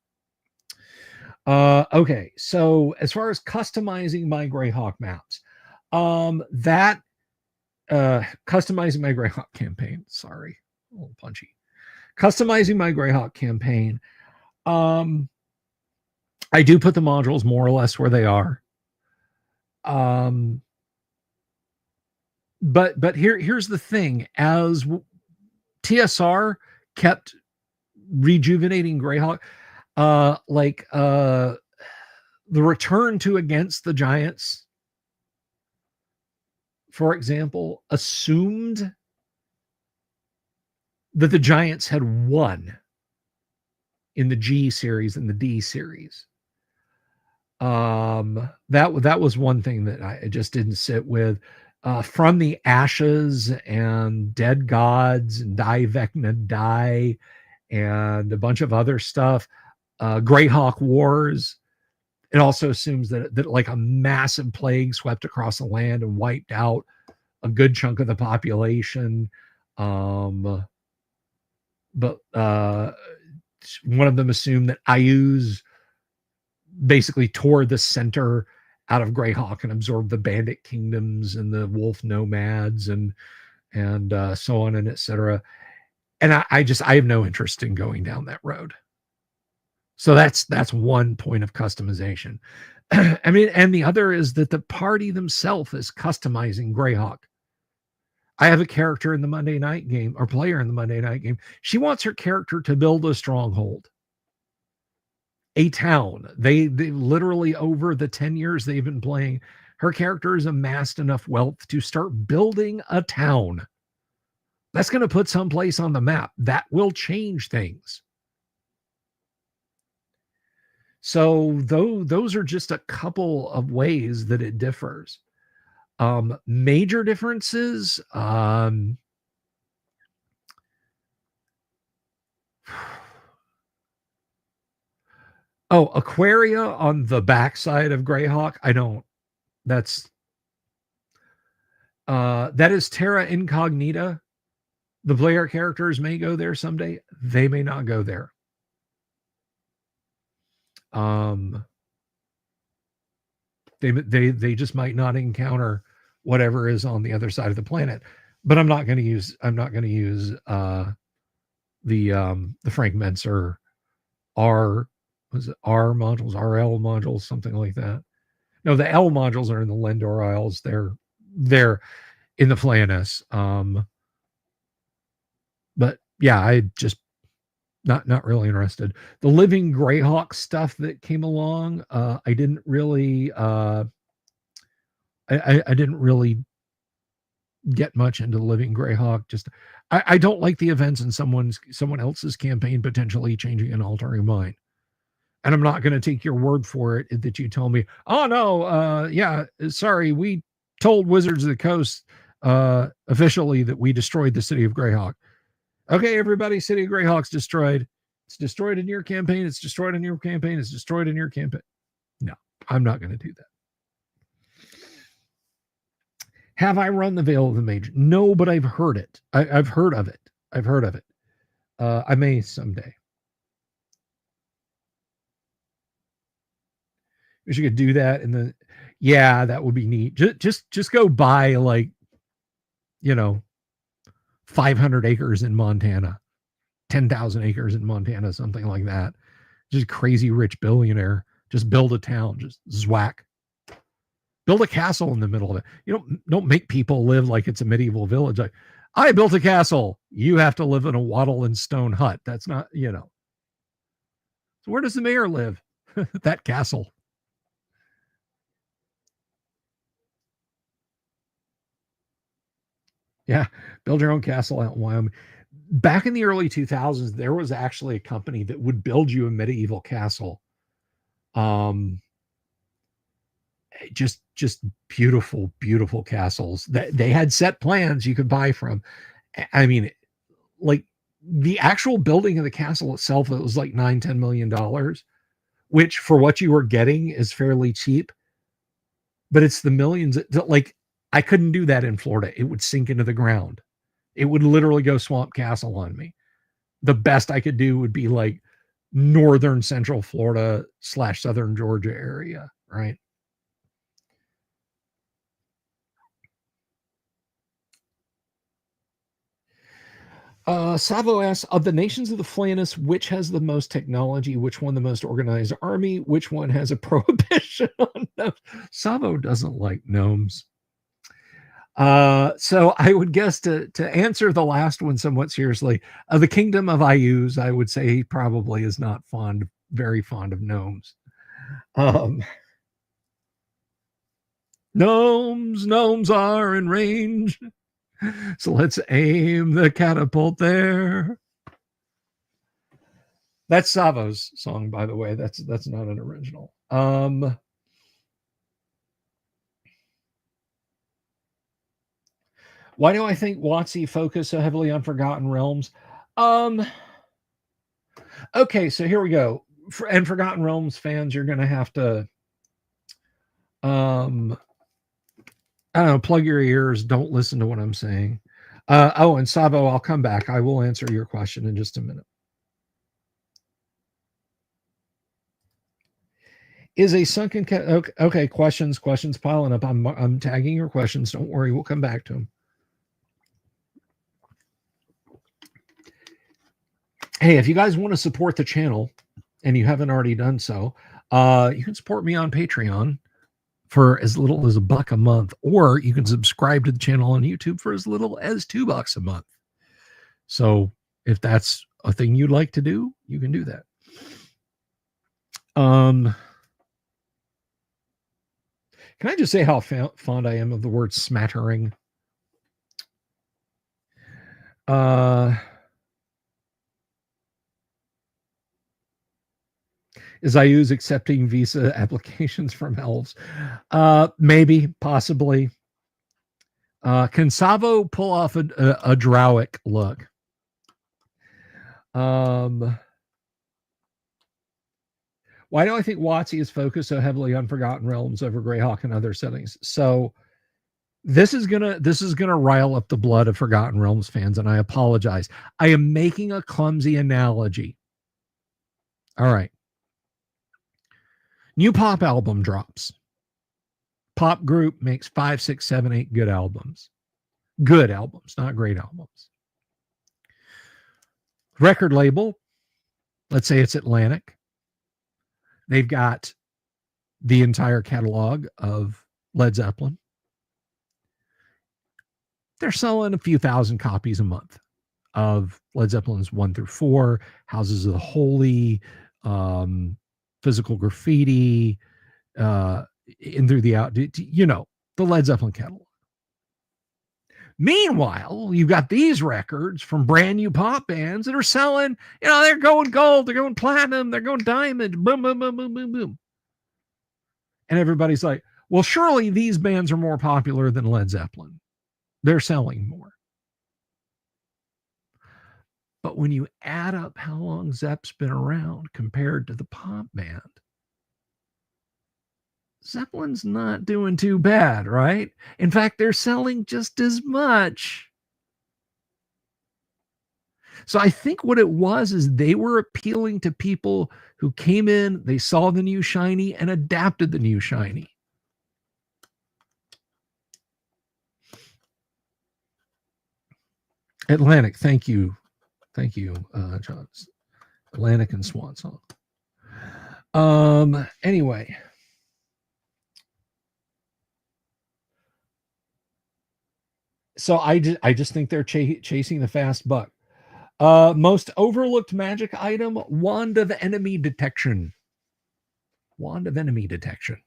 Okay, so as far as customizing my Greyhawk maps, that customizing my Greyhawk campaign. Sorry, a little punchy. Customizing my Greyhawk campaign. I do put the modules more or less where they are. But here's the thing: as TSR kept rejuvenating Greyhawk, the return to Against the Giants, for example, assumed that the Giants had won in the G series and the D series. That was one thing that I just didn't sit with. From the Ashes and Dead Gods and Die Vecna Die and a bunch of other stuff, Greyhawk Wars. It also assumes that like a massive plague swept across the land and wiped out a good chunk of the population. But one of them assumed that Ayuz basically tore the center out of Greyhawk and absorbed the bandit kingdoms and the wolf nomads and so on and etc. And I have no interest in going down that road. So that's one point of customization. I mean, and the other is that the party themselves is customizing Greyhawk. I have a character in the Monday night game, or player in the Monday night game. She wants her character to build a stronghold, a town. They literally, over the 10 years they've been playing, her character has amassed enough wealth to start building a town. That's going to put someplace on the map. That will change things. So those are just a couple of ways that it differs. Major differences. Aquaria on the backside of Greyhawk. I don't. That's that is Terra Incognita. The player characters may go there someday. They may not go there. They just might not encounter whatever is on the other side of the planet. But I'm not going to use the Frank Menser R modules, RL modules, something like that. No, the L modules are in the Lendor Isles. They're in the Flannis. But yeah, I just not really interested. The Living Greyhawk stuff that came along, I didn't really I didn't really get much into the Living Greyhawk. Just I don't like the events in someone else's campaign potentially changing and altering mine. And I'm not going to take your word for it that you tell me, oh no, yeah, sorry, we told Wizards of the Coast officially that we destroyed the city of Greyhawk. Okay, everybody, city of Greyhawk's destroyed. It's destroyed in your campaign. It's destroyed in your campaign. It's destroyed in your campaign. No, I'm not going to do that. Have I run the Veil of the Mage? No, but I've heard it. I've heard of it. I've heard of it. I may someday. Wish you could do that in the. Yeah, that would be neat. Just go buy, like, 500 acres in Montana, 10,000 acres in Montana, something like that. Just crazy rich billionaire. Just build a town. Just zwack. Build a castle in the middle of it. Don't make people live like it's a medieval village. Like, I built a castle. You have to live in a wattle and stone hut. That's not, So where does the mayor live? That castle. Yeah, build your own castle out in Wyoming. Back in the early 2000s, there was actually a company that would build you a medieval castle. Just beautiful, beautiful castles. That they had set plans you could buy from. I mean, like, the actual building of the castle itself, it was like $9-10 million, which for what you were getting is fairly cheap. But it's the millions that, like, I couldn't do that in Florida. It would sink into the ground. It would literally go swamp castle on me. The best I could do would be like northern central Florida / southern Georgia area, right? Savo asks, of the nations of the Flannis, which has the most technology? Which one the most organized army? Which one has a prohibition on gnomes? Savo doesn't like gnomes. So I would guess to answer the last one somewhat seriously, the Kingdom of Ayuz, I would say he probably is not very fond of gnomes. Gnomes are in range. So let's aim the catapult there. That's Savo's song, by the way. That's not an original. Why do I think WotC focused so heavily on Forgotten Realms? Okay, so here we go. And Forgotten Realms fans, you're going to have to, I don't know, plug your ears. Don't listen to what I'm saying. And Savo, I'll come back. I will answer your question in just a minute. Is a sunken okay, questions piling up. I'm tagging your questions. Don't worry, we'll come back to them. Hey, if you guys want to support the channel, and you haven't already done so, you can support me on Patreon for as little as $1 a month, or you can subscribe to the channel on YouTube for as little as $2 a month. So if that's a thing you'd like to do, you can do that. Can I just say how fond I am of the word smattering? Is I use accepting visa applications from elves? Maybe, possibly. Can Savo pull off a Drowick look? Why do I think WotC is focused so heavily on Forgotten Realms over Greyhawk and other settings? So this is gonna rile up the blood of Forgotten Realms fans, and I apologize. I am making a clumsy analogy. All right. New pop album drops. Pop group makes 5, 6, 7, 8 good albums. Good albums, not great albums. Record label, let's say it's Atlantic. They've got the entire catalog of Led Zeppelin. They're selling a few thousand copies a month of Led Zeppelin's 1 through 4, Houses of the Holy, Physical Graffiti, In Through the Out, the Led Zeppelin catalog. Meanwhile, you've got these records from brand new pop bands that are selling, they're going gold, they're going platinum, they're going diamond, boom, boom, boom, boom, boom, boom. And everybody's like, well, surely these bands are more popular than Led Zeppelin. They're selling more. But when you add up how long Zepp's been around compared to the pop band, Zeppelin's not doing too bad, right? In fact, they're selling just as much. So I think what it was is they were appealing to people who came in, they saw the new shiny and adapted the new shiny. Atlantic, thank you. Thank you, John. Atlantic and Swan Song. Anyway. So I just think they're chasing the fast buck. Most overlooked magic item, Wand of Enemy Detection. Wand of Enemy Detection.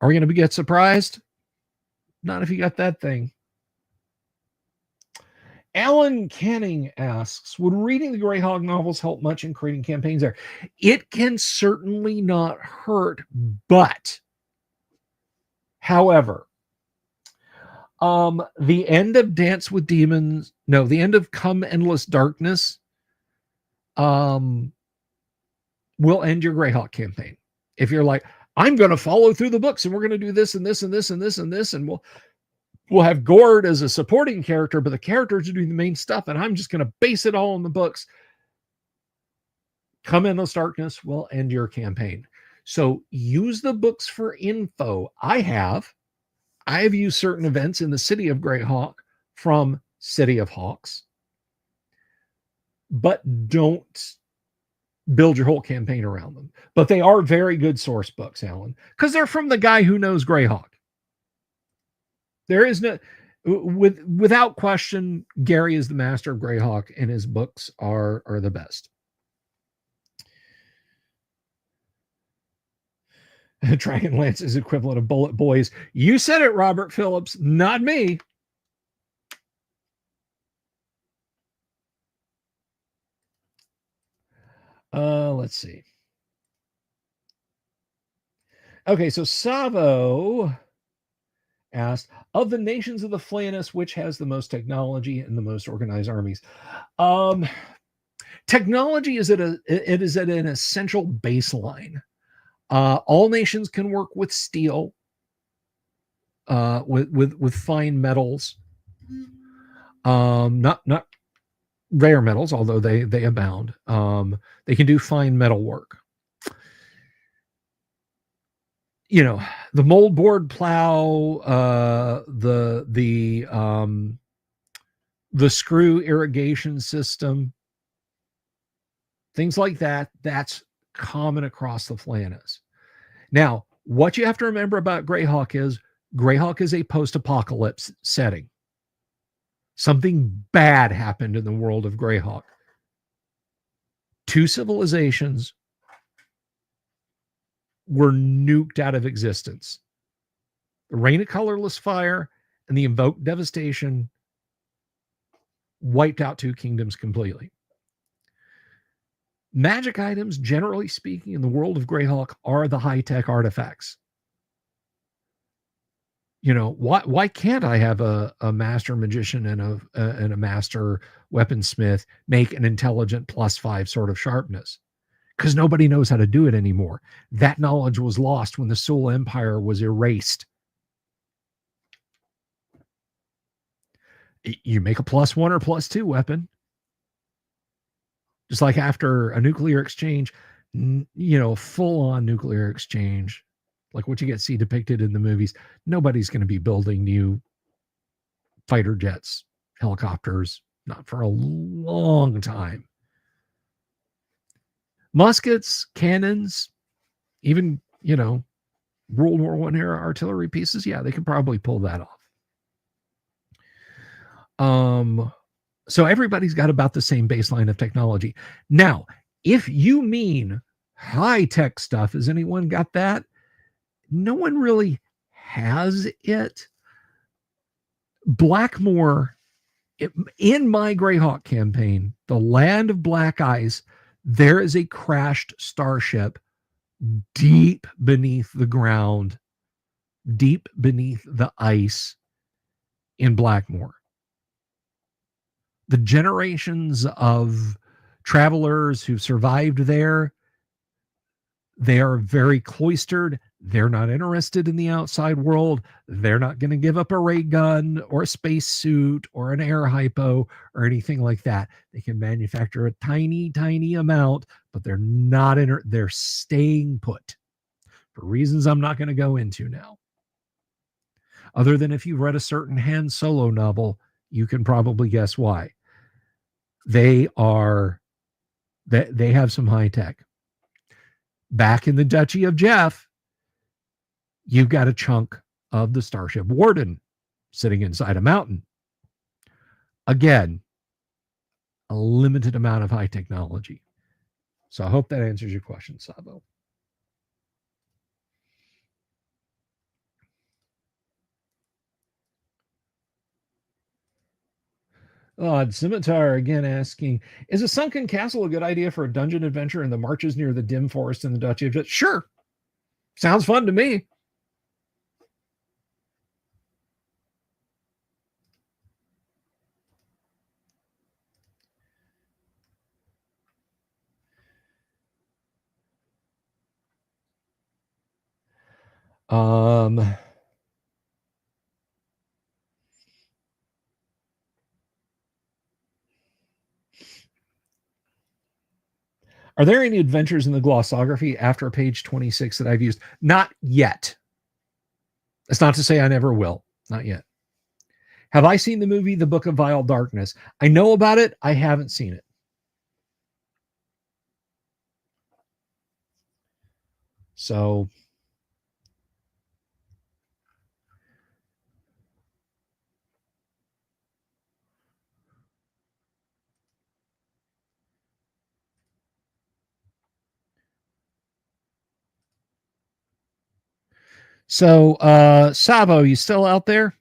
Are we going to get surprised? Not if you got that thing. Alan Canning asks, would reading the Greyhawk novels help much in creating campaigns there? It can certainly not hurt, but however, the end of Dance with Demons, the end of Come Endless Darkness, will end your Greyhawk campaign. If you're like, I'm going to follow through the books and we're going to do this and this and this and this and this, and we'll have Gord as a supporting character, but the characters are doing the main stuff, and I'm just going to base it all on the books. Come Endless Darkness will end your campaign. So use the books for info. I have used certain events in the City of Greyhawk from City of Hawks, but don't build your whole campaign around them. But they are very good source books, Alan, because they're from the guy who knows Greyhawk. There is no, without question, Gary is the master of Greyhawk, and his books are the best. Dragonlance is equivalent of Bullet Boys. You said it, Robert Phillips, not me. Let's see. Okay, so Savo asked, of the nations of the Flannis, which has the most technology and the most organized armies? Technology is at an essential baseline. All nations can work with steel, with fine metals, not rare metals, although they abound. They can do fine metal work. The moldboard plow, the screw irrigation system, things like that. That's common across the planet. Now, what you have to remember about Greyhawk is a post-apocalypse setting. Something bad happened in the world of Greyhawk. Two civilizations were nuked out of existence. The rain of colorless fire and the invoked devastation wiped out two kingdoms completely. Magic items, generally speaking, in the world of Greyhawk are the high-tech artifacts. Why can't I have a master magician and a master weaponsmith make an intelligent +5 sort of sharpness? Because nobody knows how to do it anymore. That knowledge was lost when the Soul Empire was erased. You make a +1 or +2 weapon. Just like after a nuclear exchange, full-on nuclear exchange, like what you see depicted in the movies, nobody's going to be building new fighter jets, helicopters, not for a long time. Muskets, cannons, even, World War I era artillery pieces, yeah, they could probably pull that off. So everybody's got about the same baseline of technology. Now, if you mean high-tech stuff, has anyone got that? No one really has it. Blackmoor, in my Greyhawk campaign, the land of black ice, there is a crashed starship deep beneath the ground, deep beneath the ice in Blackmoor. The generations of travelers who survived there, they are very cloistered. They're not interested in the outside world. They're not going to give up a ray gun or a space suit or an air hypo or anything like that. They can manufacture a tiny, tiny amount, but they're not they're staying put for reasons I'm not going to go into now. Other than if you've read a certain Han Solo novel, you can probably guess why. They have some high tech. Back in the Duchy of Jeff, you've got a chunk of the Starship Warden sitting inside a mountain. Again, a limited amount of high technology. So I hope that answers your question, Sabo. Scimitar again asking, is a sunken castle a good idea for a dungeon adventure in the marches near the dim forest in the Duchy of Jeff? Sure. Sounds fun to me. Are there any adventures in the glossography after page 26 that I've used? Not yet. That's not to say I never will. Not yet. Have I seen the movie The Book of Vile Darkness? I know about it. I haven't seen it. So Sabo, you still out there?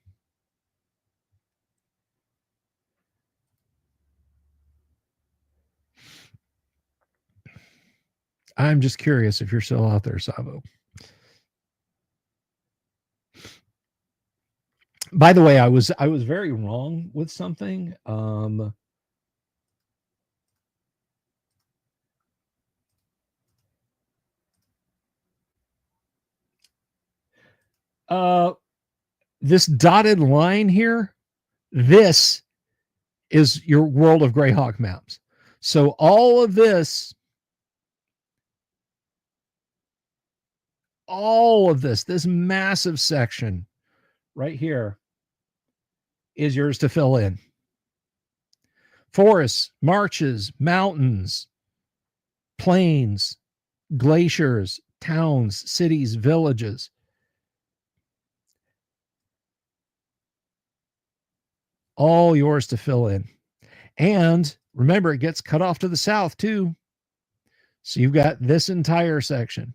I'm just curious if you're still out there, Sabo. By the way, I was very wrong with something. This dotted line here, this is your World of Greyhawk maps. So all of this, this massive section right here is yours to fill in. Forests, marches, mountains, plains, glaciers, towns, cities, villages. All yours to fill in. And remember, it gets cut off to the south too. So you've got this entire section.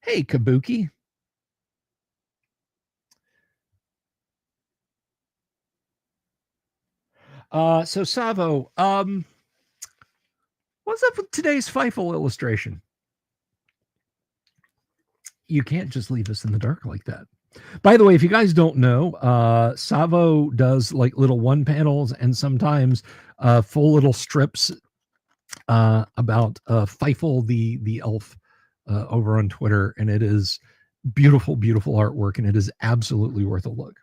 Hey, Kabuki. So Savo, what's up with today's Feifel illustration? You can't just leave us in the dark like that. By the way, if you guys don't know, Savo does like little one panels and sometimes full little strips about Feifel, the elf, over on Twitter, and it is beautiful, beautiful artwork, and it is absolutely worth a look.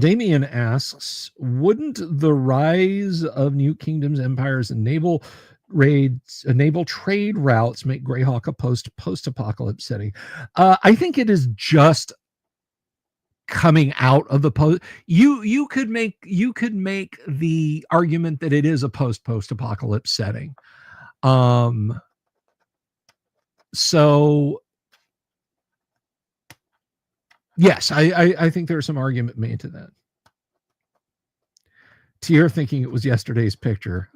Damien asks, wouldn't the rise of new kingdoms, empires, and naval trade routes make Greyhawk a post-apocalypse setting? I think it is just coming out of the post. You could make the argument that it is a post-apocalypse setting. So yes, I think there's some argument made to that. Tier thinking it was yesterday's picture.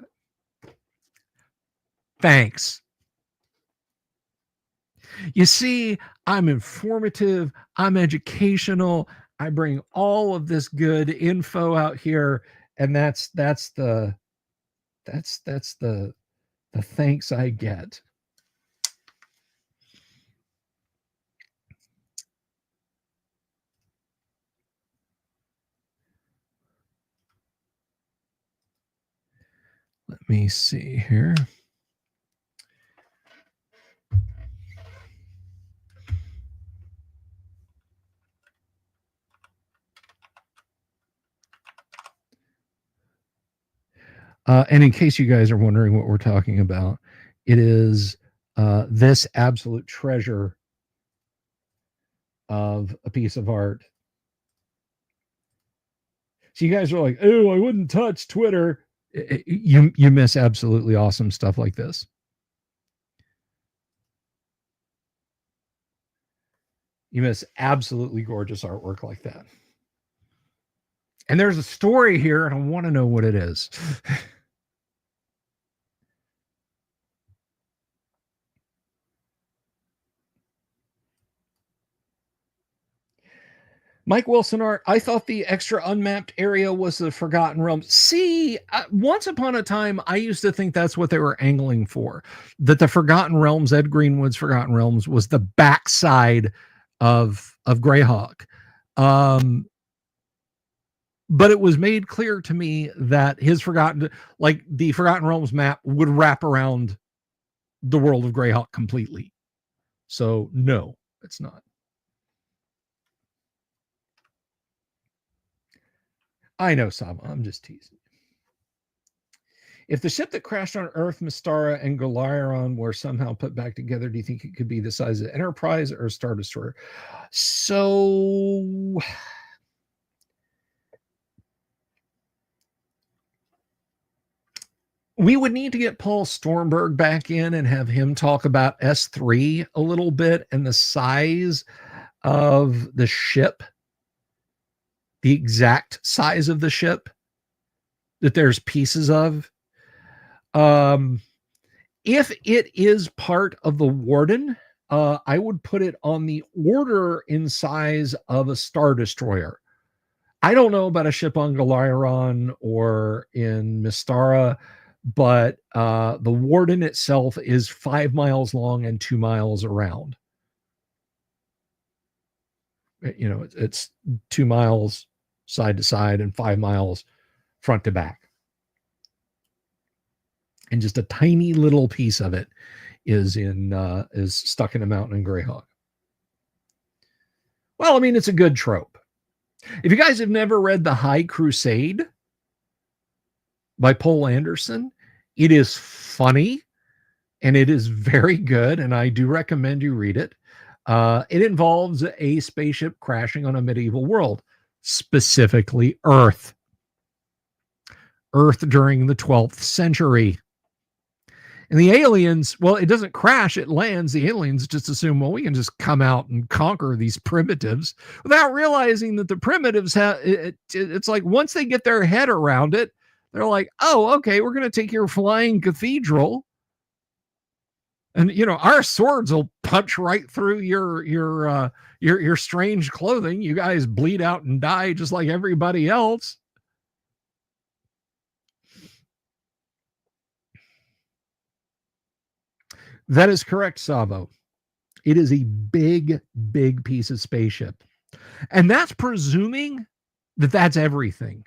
Thanks. You see, I'm informative, I'm educational, I bring all of this good info out here, and that's the thanks I get. Let me see here. And in case you guys are wondering what we're talking about, it is this absolute treasure of a piece of art. So you guys are like, oh, I wouldn't touch Twitter. You miss absolutely awesome stuff like this. You miss absolutely gorgeous artwork like that. And there's a story here, and I want to know what it is. Mike Wilson art, I thought the extra unmapped area was the Forgotten Realms. See, once upon a time, I used to think that's what they were angling for, that the Forgotten Realms, Ed Greenwood's Forgotten Realms, was the backside of Greyhawk. But it was made clear to me that his the Forgotten Realms map would wrap around the world of Greyhawk completely. So no, it's not. I know, Sama. I'm just teasing. If the ship that crashed on Earth, Mystara, and Goliaron were somehow put back together, do you think it could be the size of Enterprise or Star Destroyer? So we would need to get Paul Stormberg back in and have him talk about S3 a little bit and the size of the ship, the exact size of the ship that there's pieces of. If it is part of the Warden, I would put it on the order in size of a Star Destroyer. I don't know about a ship on Goliaron or in Mystara, but the Warden itself is 5 miles long and 2 miles around. You know, it's 2 miles side to side and 5 miles front to back. And just a tiny little piece of it is stuck in a mountain in Greyhawk. Well, I mean, it's a good trope. If you guys have never read The High Crusade by Poul Anderson, it is funny and it is very good, and I do recommend you read it. It involves a spaceship crashing on a medieval world, specifically Earth. Earth during the 12th century. And the aliens, well, it doesn't crash, it lands. The aliens just assume, well, we can just come out and conquer these primitives without realizing that the primitives it's like once they get their head around it, they're like, oh, okay, we're going to take your flying cathedral. And our swords will punch right through your strange clothing. You guys bleed out and die just like everybody else. That is correct, Savo. It is a big, big piece of spaceship. And that's presuming that that's everything.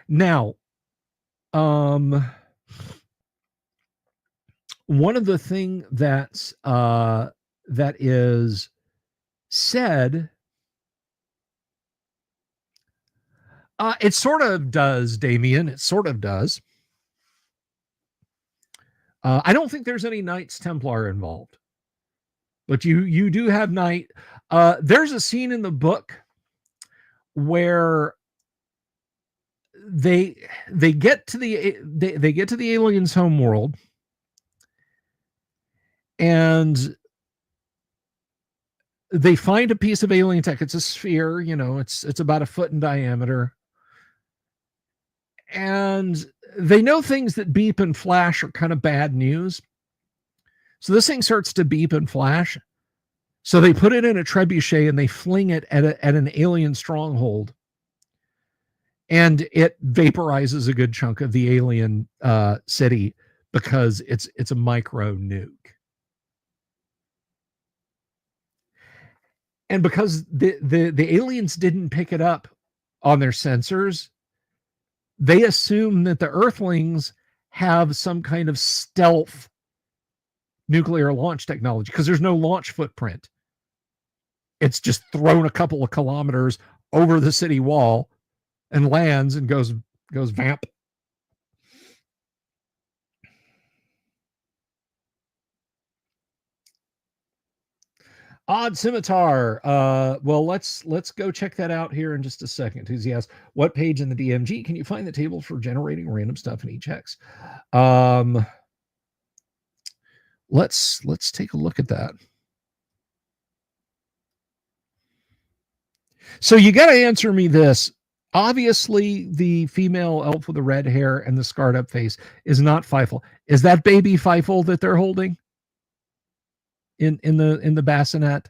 Now, one of the thing that is said, it sort of does, Damien. It sort of does. I don't think there's any Knights Templar involved, but you do have Knight. There's a scene in the book where they get to the aliens' homeworld, and they find a piece of alien tech. It's a sphere, it's about a foot in diameter, and they know things that beep and flash are kind of bad news. So this thing starts to beep and flash. So they put it in a trebuchet and they fling it at an alien stronghold. And it vaporizes a good chunk of the alien city because it's a micro nuke. And because the aliens didn't pick it up on their sensors, they assume that the Earthlings have some kind of stealth nuclear launch technology because there's no launch footprint. It's just thrown a couple of kilometers over the city wall and lands and goes vamp. Odd Scimitar. Well, let's go check that out here in just a second. Because he asks, what page in the DMG can you find the table for generating random stuff in each hex? Let's take a look at that. So you got to answer me this. Obviously, the female elf with the red hair and the scarred up face is not Feifel. Is that baby Feifel that they're holding in the bassinet?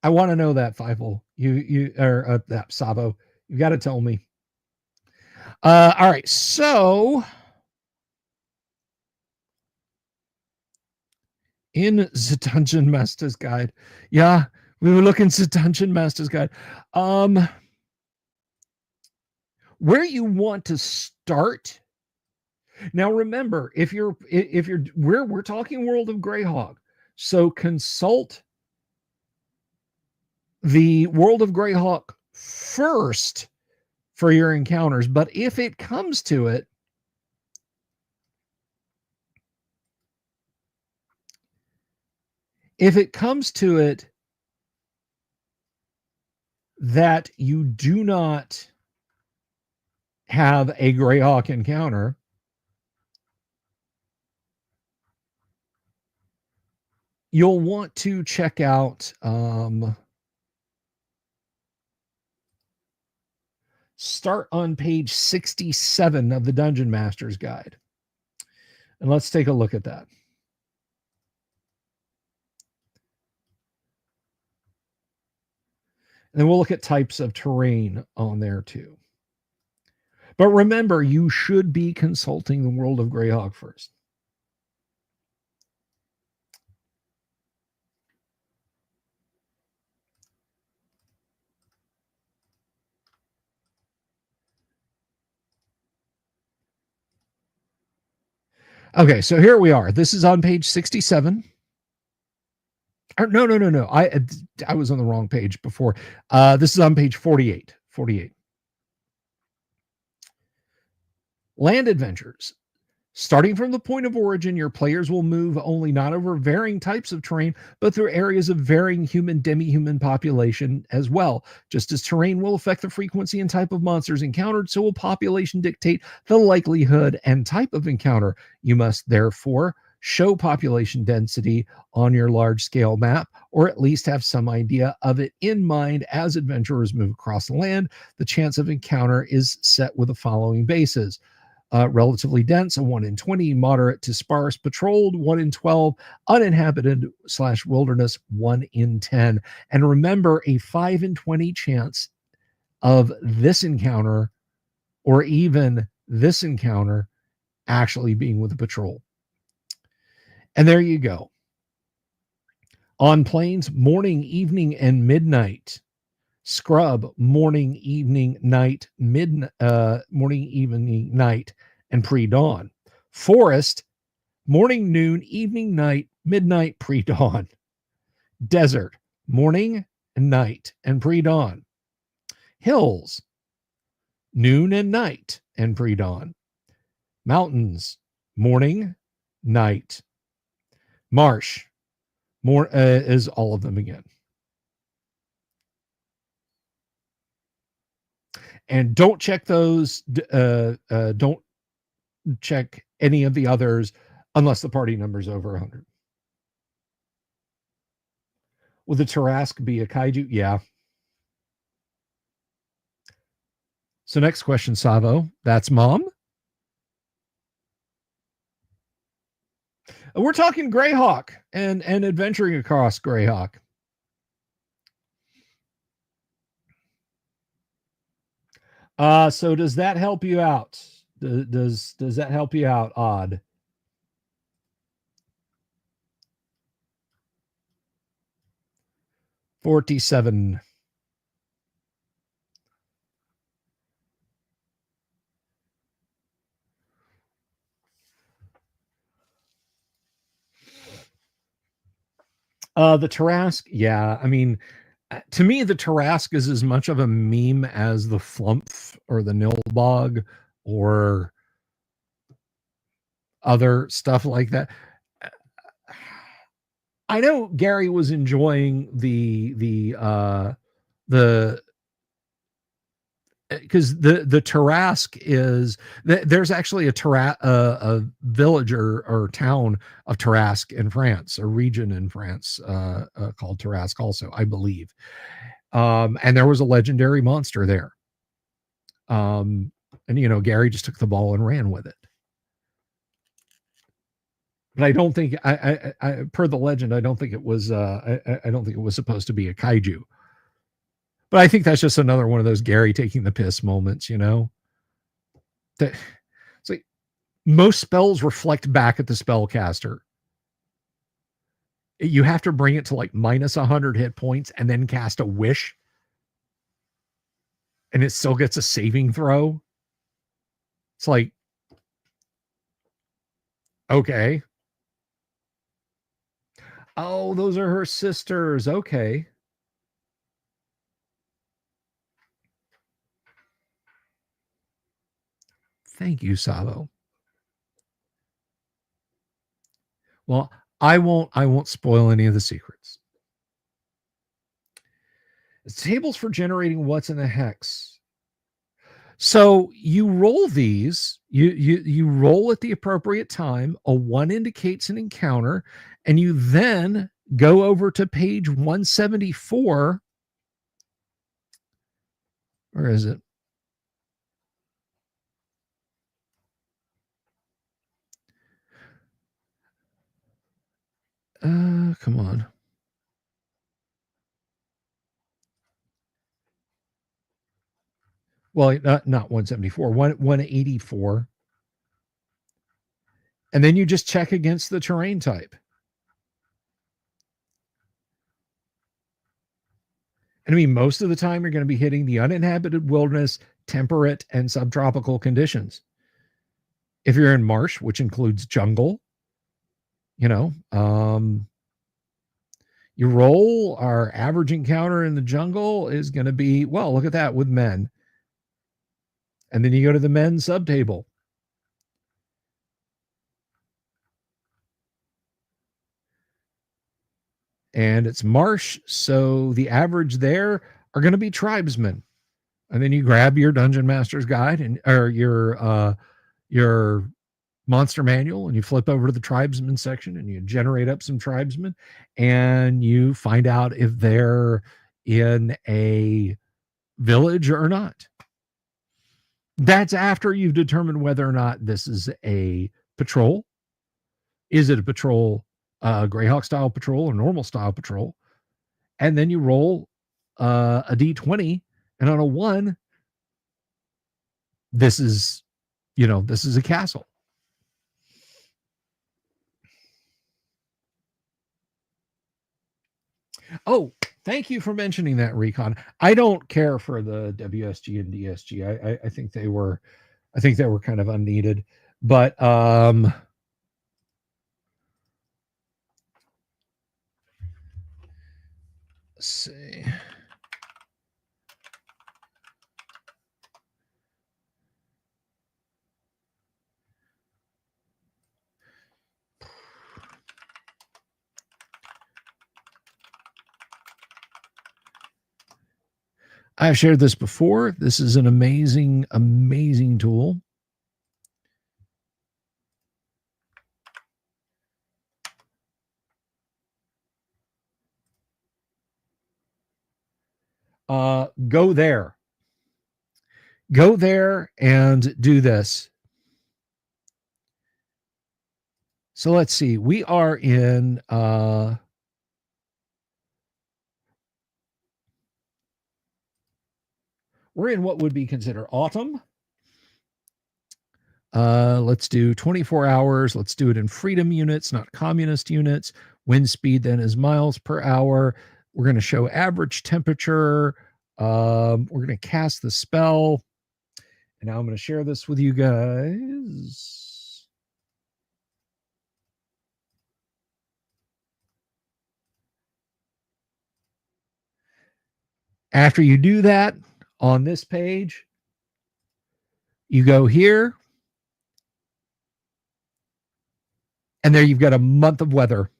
I want to know that, Feifel. You or that Sabo. You got to tell me. All right, so in the Dungeon Master's Guide, yeah, we were looking at the Dungeon Master's Guide. Where you want to start. Now, remember, if we're talking World of Greyhawk, so consult the World of Greyhawk first for your encounters. But if it comes to it, that you do not have a Greyhawk encounter, you'll want to check out start on page 67 of the Dungeon Master's Guide. And let's take a look at that. And then we'll look at types of terrain on there too. But remember, you should be consulting the World of Greyhawk first. Okay, so here we are. This is on page 67. Or, no. I was on the wrong page before. This is on page 48. 48. Land Adventures. Starting from the point of origin, your players will move only not over varying types of terrain, but through areas of varying human, demi-human population as well. Just as terrain will affect the frequency and type of monsters encountered, so will population dictate the likelihood and type of encounter. You must therefore show population density on your large-scale map, or at least have some idea of it in mind as adventurers move across the land. The chance of encounter is set with the following bases. Relatively dense, a 1 in 20, moderate to sparse, patrolled, 1 in 12, uninhabited / wilderness, 1 in 10. And remember, a 5 in 20 chance of this encounter, or even this encounter, actually being with a patrol. And there you go. On plains, morning, evening, and midnight. Scrub, morning, evening, night, morning, evening, night, and pre-dawn. Forest, morning, noon, evening, night, midnight, pre-dawn. Desert, morning and night and pre-dawn. Hills, noon and night and pre-dawn. Mountains, morning, night. Marsh, is all of them again. And don't check those. Don't check any of the others unless the party number is over 100. Will the Tarrasque be a kaiju? Yeah. So next question, Savo. That's Mom. We're talking Greyhawk and adventuring across Greyhawk. So does that help you out? Does that help you out, Odd? $47. The Tarrasque, yeah. I mean, to me, the Tarrasque is as much of a meme as the Flumph or the Nilbog or other stuff like that. I know Gary was enjoying the because the Tarrasque is there's actually a village or town of Tarrasque in France, a region in France called Tarrasque also, I believe. And there was a legendary monster there. And Gary just took the ball and ran with it. But I don't think I per the legend, I don't think it was I don't think it was supposed to be a kaiju. But I think that's just another one of those Gary taking the piss moments, That it's like most spells reflect back at the spellcaster. You have to bring it to like minus 100 hit points and then cast a wish. And it still gets a saving throw. It's like, okay. Oh, those are her sisters. Okay. Thank you, Savo. Well, I won't spoil any of the secrets. It's tables for generating what's in a hex. So you roll these, you roll at the appropriate time. A 1 indicates an encounter, and you then go over to page 174. Where is it? Come on. Well, not 174, 184. And then you just check against the terrain type. And I mean, most of the time you're going to be hitting the uninhabited wilderness, temperate, and subtropical conditions. If you're in marsh, which includes jungle, you roll, our average encounter in the jungle is going to be, well, look at that with men. And then you go to the men subtable. and it's marsh, so the average there are going to be tribesmen. And then you grab your Dungeon Master's Guide and or your monster manual, and you flip over to the tribesmen section and you generate up some tribesmen, and you find out if they're in a village or not. That's after you've determined whether or not this is a patrol. Is it a patrol, Greyhawk style patrol or normal style patrol? And then you roll a d20, and on a 1, this is a castle. Oh, thank you for mentioning that, Recon. I don't care for the WSG and DSG. I think they were kind of unneeded. But let's see. I've shared this before. This is an amazing, amazing tool. Go there. Go there and do this. So let's see. We are in we're in what would be considered autumn. Let's do 24 hours. Let's do it in freedom units, not communist units. Wind speed then is miles per hour. We're going to show average temperature. We're going to cast the spell. And now I'm going to share this with you guys. After you do that, on this page, you go here, and there you've got a month of weather.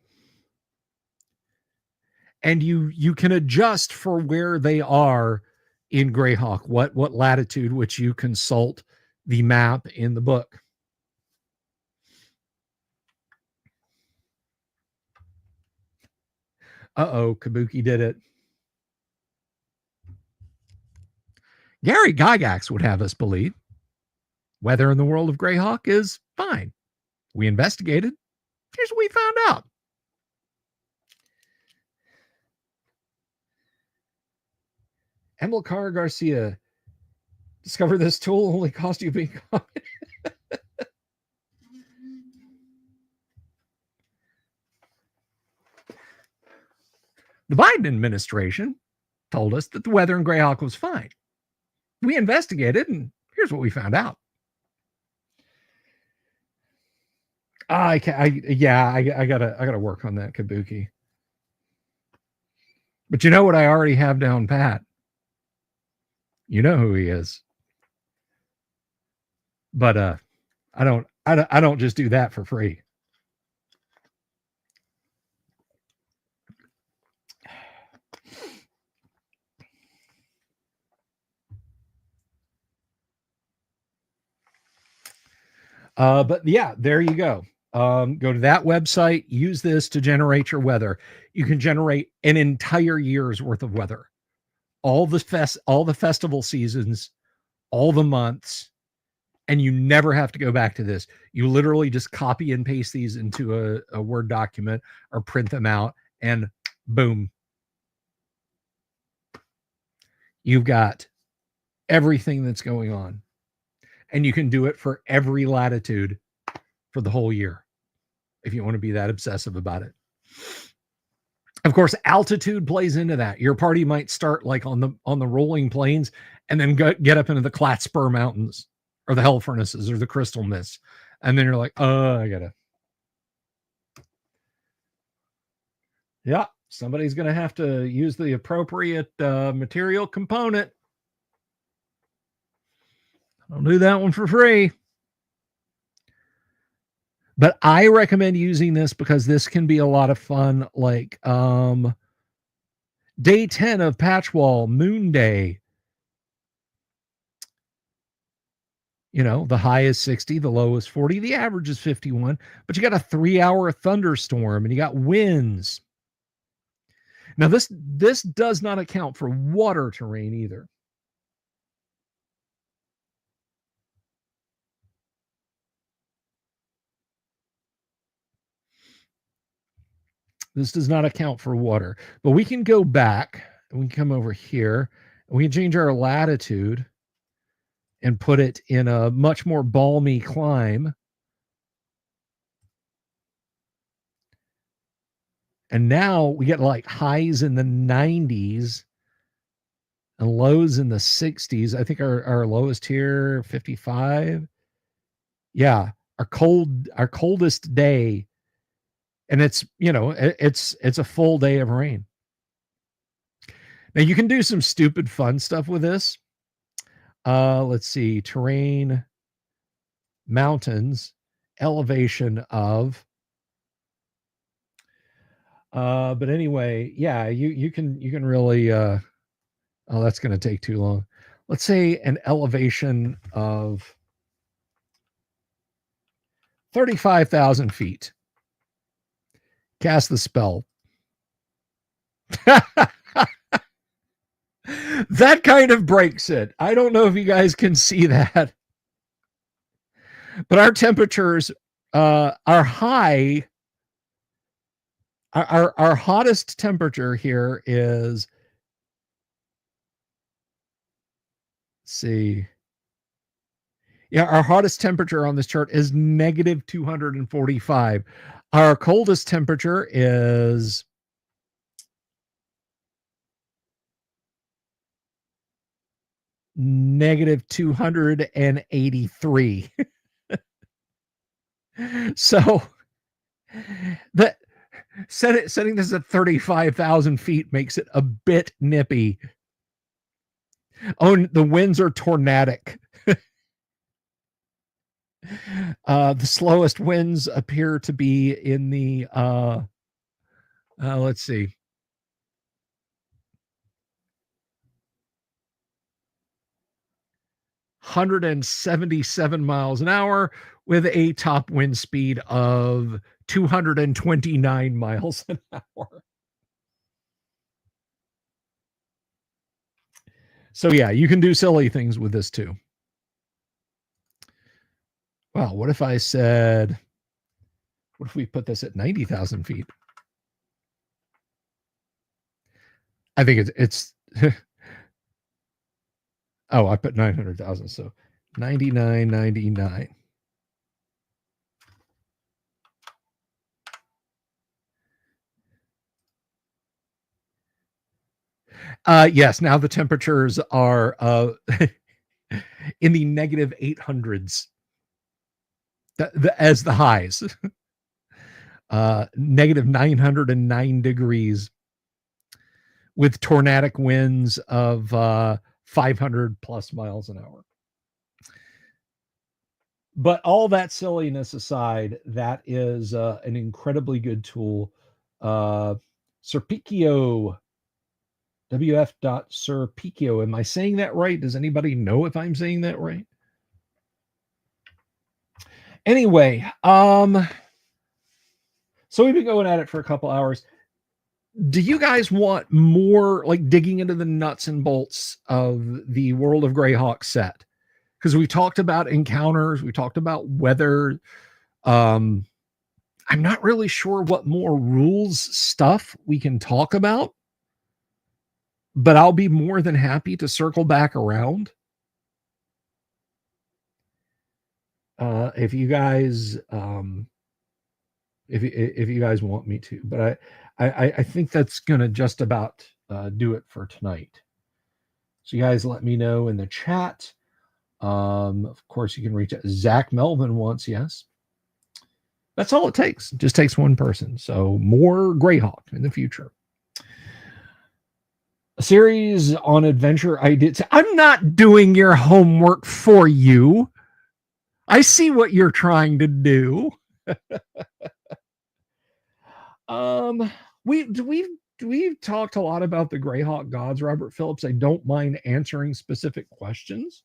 And you can adjust for where they are in Greyhawk, what latitude, which you consult the map in the book. Uh-oh, Kabuki did it. Gary Gygax would have us believe weather in the world of Greyhawk is fine. We investigated. Here's what we found out. Emilcar Garcia, discover this tool only cost you being The Biden administration told us that the weather in Greyhawk was fine. We investigated, and here's what we found out. I gotta work on that, Kabuki. But you know what I already have down pat? You know who he is. But I don't just do that for free. But yeah, there you go. Go to that website, use this to generate your weather. You can generate an entire year's worth of weather. All the festival seasons, all the months, and you never have to go back to this. You literally just copy and paste these into a Word document or print them out, and boom. You've got everything that's going on. And you can do it for every latitude for the whole year if you want to be that obsessive about it. Of course, altitude plays into that. Your party might start like on the rolling plains and then get up into the Klatspur Mountains or the Hell Furnaces or the Crystal Mists. And then you're like, I gotta. Yeah, somebody's going to have to use the appropriate material component. I'll do that one for free. But I recommend using this because this can be a lot of fun. Like day 10 of Patchwall, Moon Day. You know, the high is 60, the low is 40, the average is 51, but you got a 3-hour thunderstorm and you got winds. Now this does not account for water terrain either. This does not account for water, but we can go back and we can come over here and we can change our latitude and put it in a much more balmy climb. And now we get like highs in the 90s and lows in the 60s. I think our lowest here, 55. Yeah, our coldest day. And it's, you know, it's a full day of rain. Now you can do some stupid fun stuff with this. Let's see, terrain, mountains, elevation of. But anyway, yeah, you can really oh, that's going to take too long. Let's say an elevation of 35,000 feet. Cast the spell. That kind of breaks it. I don't know if you guys can see that. But our temperatures are high. Our hottest temperature here is, let's see. Yeah, our hottest temperature on this chart is negative 245. Our coldest temperature is negative 283. So that setting this at 35,000 feet makes it a bit nippy. Oh, the winds are tornadic. The slowest winds appear to be in the let's see, 177 miles an hour with a top wind speed of 229 miles an hour. So yeah, you can do silly things with this too. Wow, what if I said, what if we put this at 90,000 feet? I think it's oh, I put 900,000, so 99.99. Yes, now the temperatures are in the negative 800s as the highs. Negative 909 degrees with tornadic winds of 500 plus miles an hour. But all that silliness aside, that is an incredibly good tool. Serpicchio, wf.serpicchio. Am I saying that right? Does anybody know if I'm saying that right? Anyway, so we've been going at it for a couple hours. Do you guys want more like digging into the nuts and bolts of the World of Greyhawk set? Because we talked about encounters, we talked about weather. I'm not really sure what more rules stuff we can talk about, but I'll be more than happy to circle back around. If you guys if you guys want me to, but I think that's gonna just about do it for tonight. So you guys let me know in the chat. Of course, you can reach out. Zach Melvin wants yes. That's all it takes. It just takes one person. So more Greyhawk in the future. A series on adventure I did. I'm not doing your homework for you. I see what you're trying to do. We've talked a lot about the Greyhawk gods, Robert Phillips. I don't mind answering specific questions.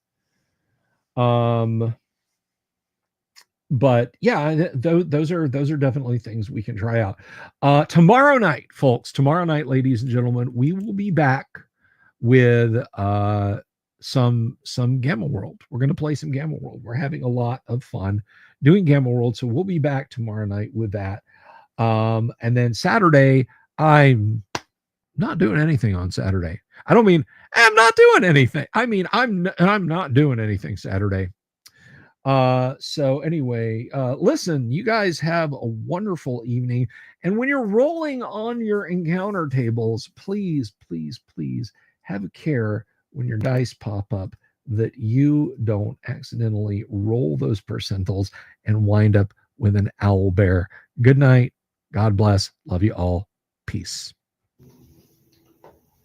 But yeah, those are definitely things we can try out. Tomorrow night, folks, tomorrow night, ladies and gentlemen, we will be back with some Gamma World. We're going to play some Gamma World. We're having a lot of fun doing Gamma World, so we'll be back tomorrow night with that. And then Saturday, I'm not doing anything on Saturday. I don't mean I'm not doing anything. I mean I'm not doing anything Saturday. So anyway, listen, you guys have a wonderful evening. And when you're rolling on your encounter tables, please, please, please have a care when your dice pop up that you don't accidentally roll those percentiles and wind up with an owl bear. Good night. God bless. Love you all. Peace.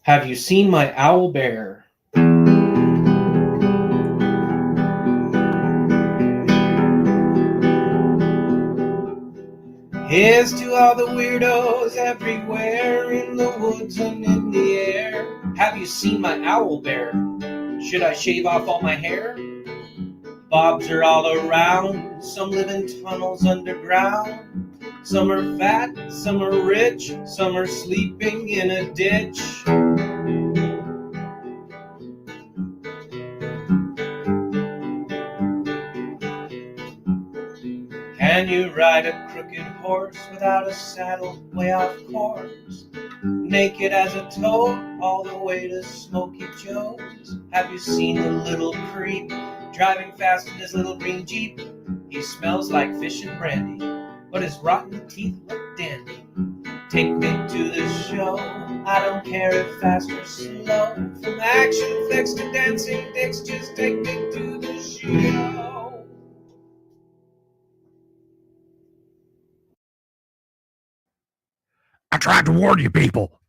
Have you seen my owl bear? Here's to all the weirdos everywhere in the woods and in the air. Have you seen my owl bear? Should I shave off all my hair? Bobs are all around, some live in tunnels underground. Some are fat, some are rich, some are sleeping in a ditch. Can you ride a crooked horse without a saddle way off course? Naked as a toad all the way to Smoky Joe's. Have you seen the little creep driving fast in his little green Jeep? He smells like fish and brandy, but his rotten teeth look dandy. Take me to the show, I don't care if fast or slow. From action flicks to dancing dicks, just take me to the show. I tried to warn you people.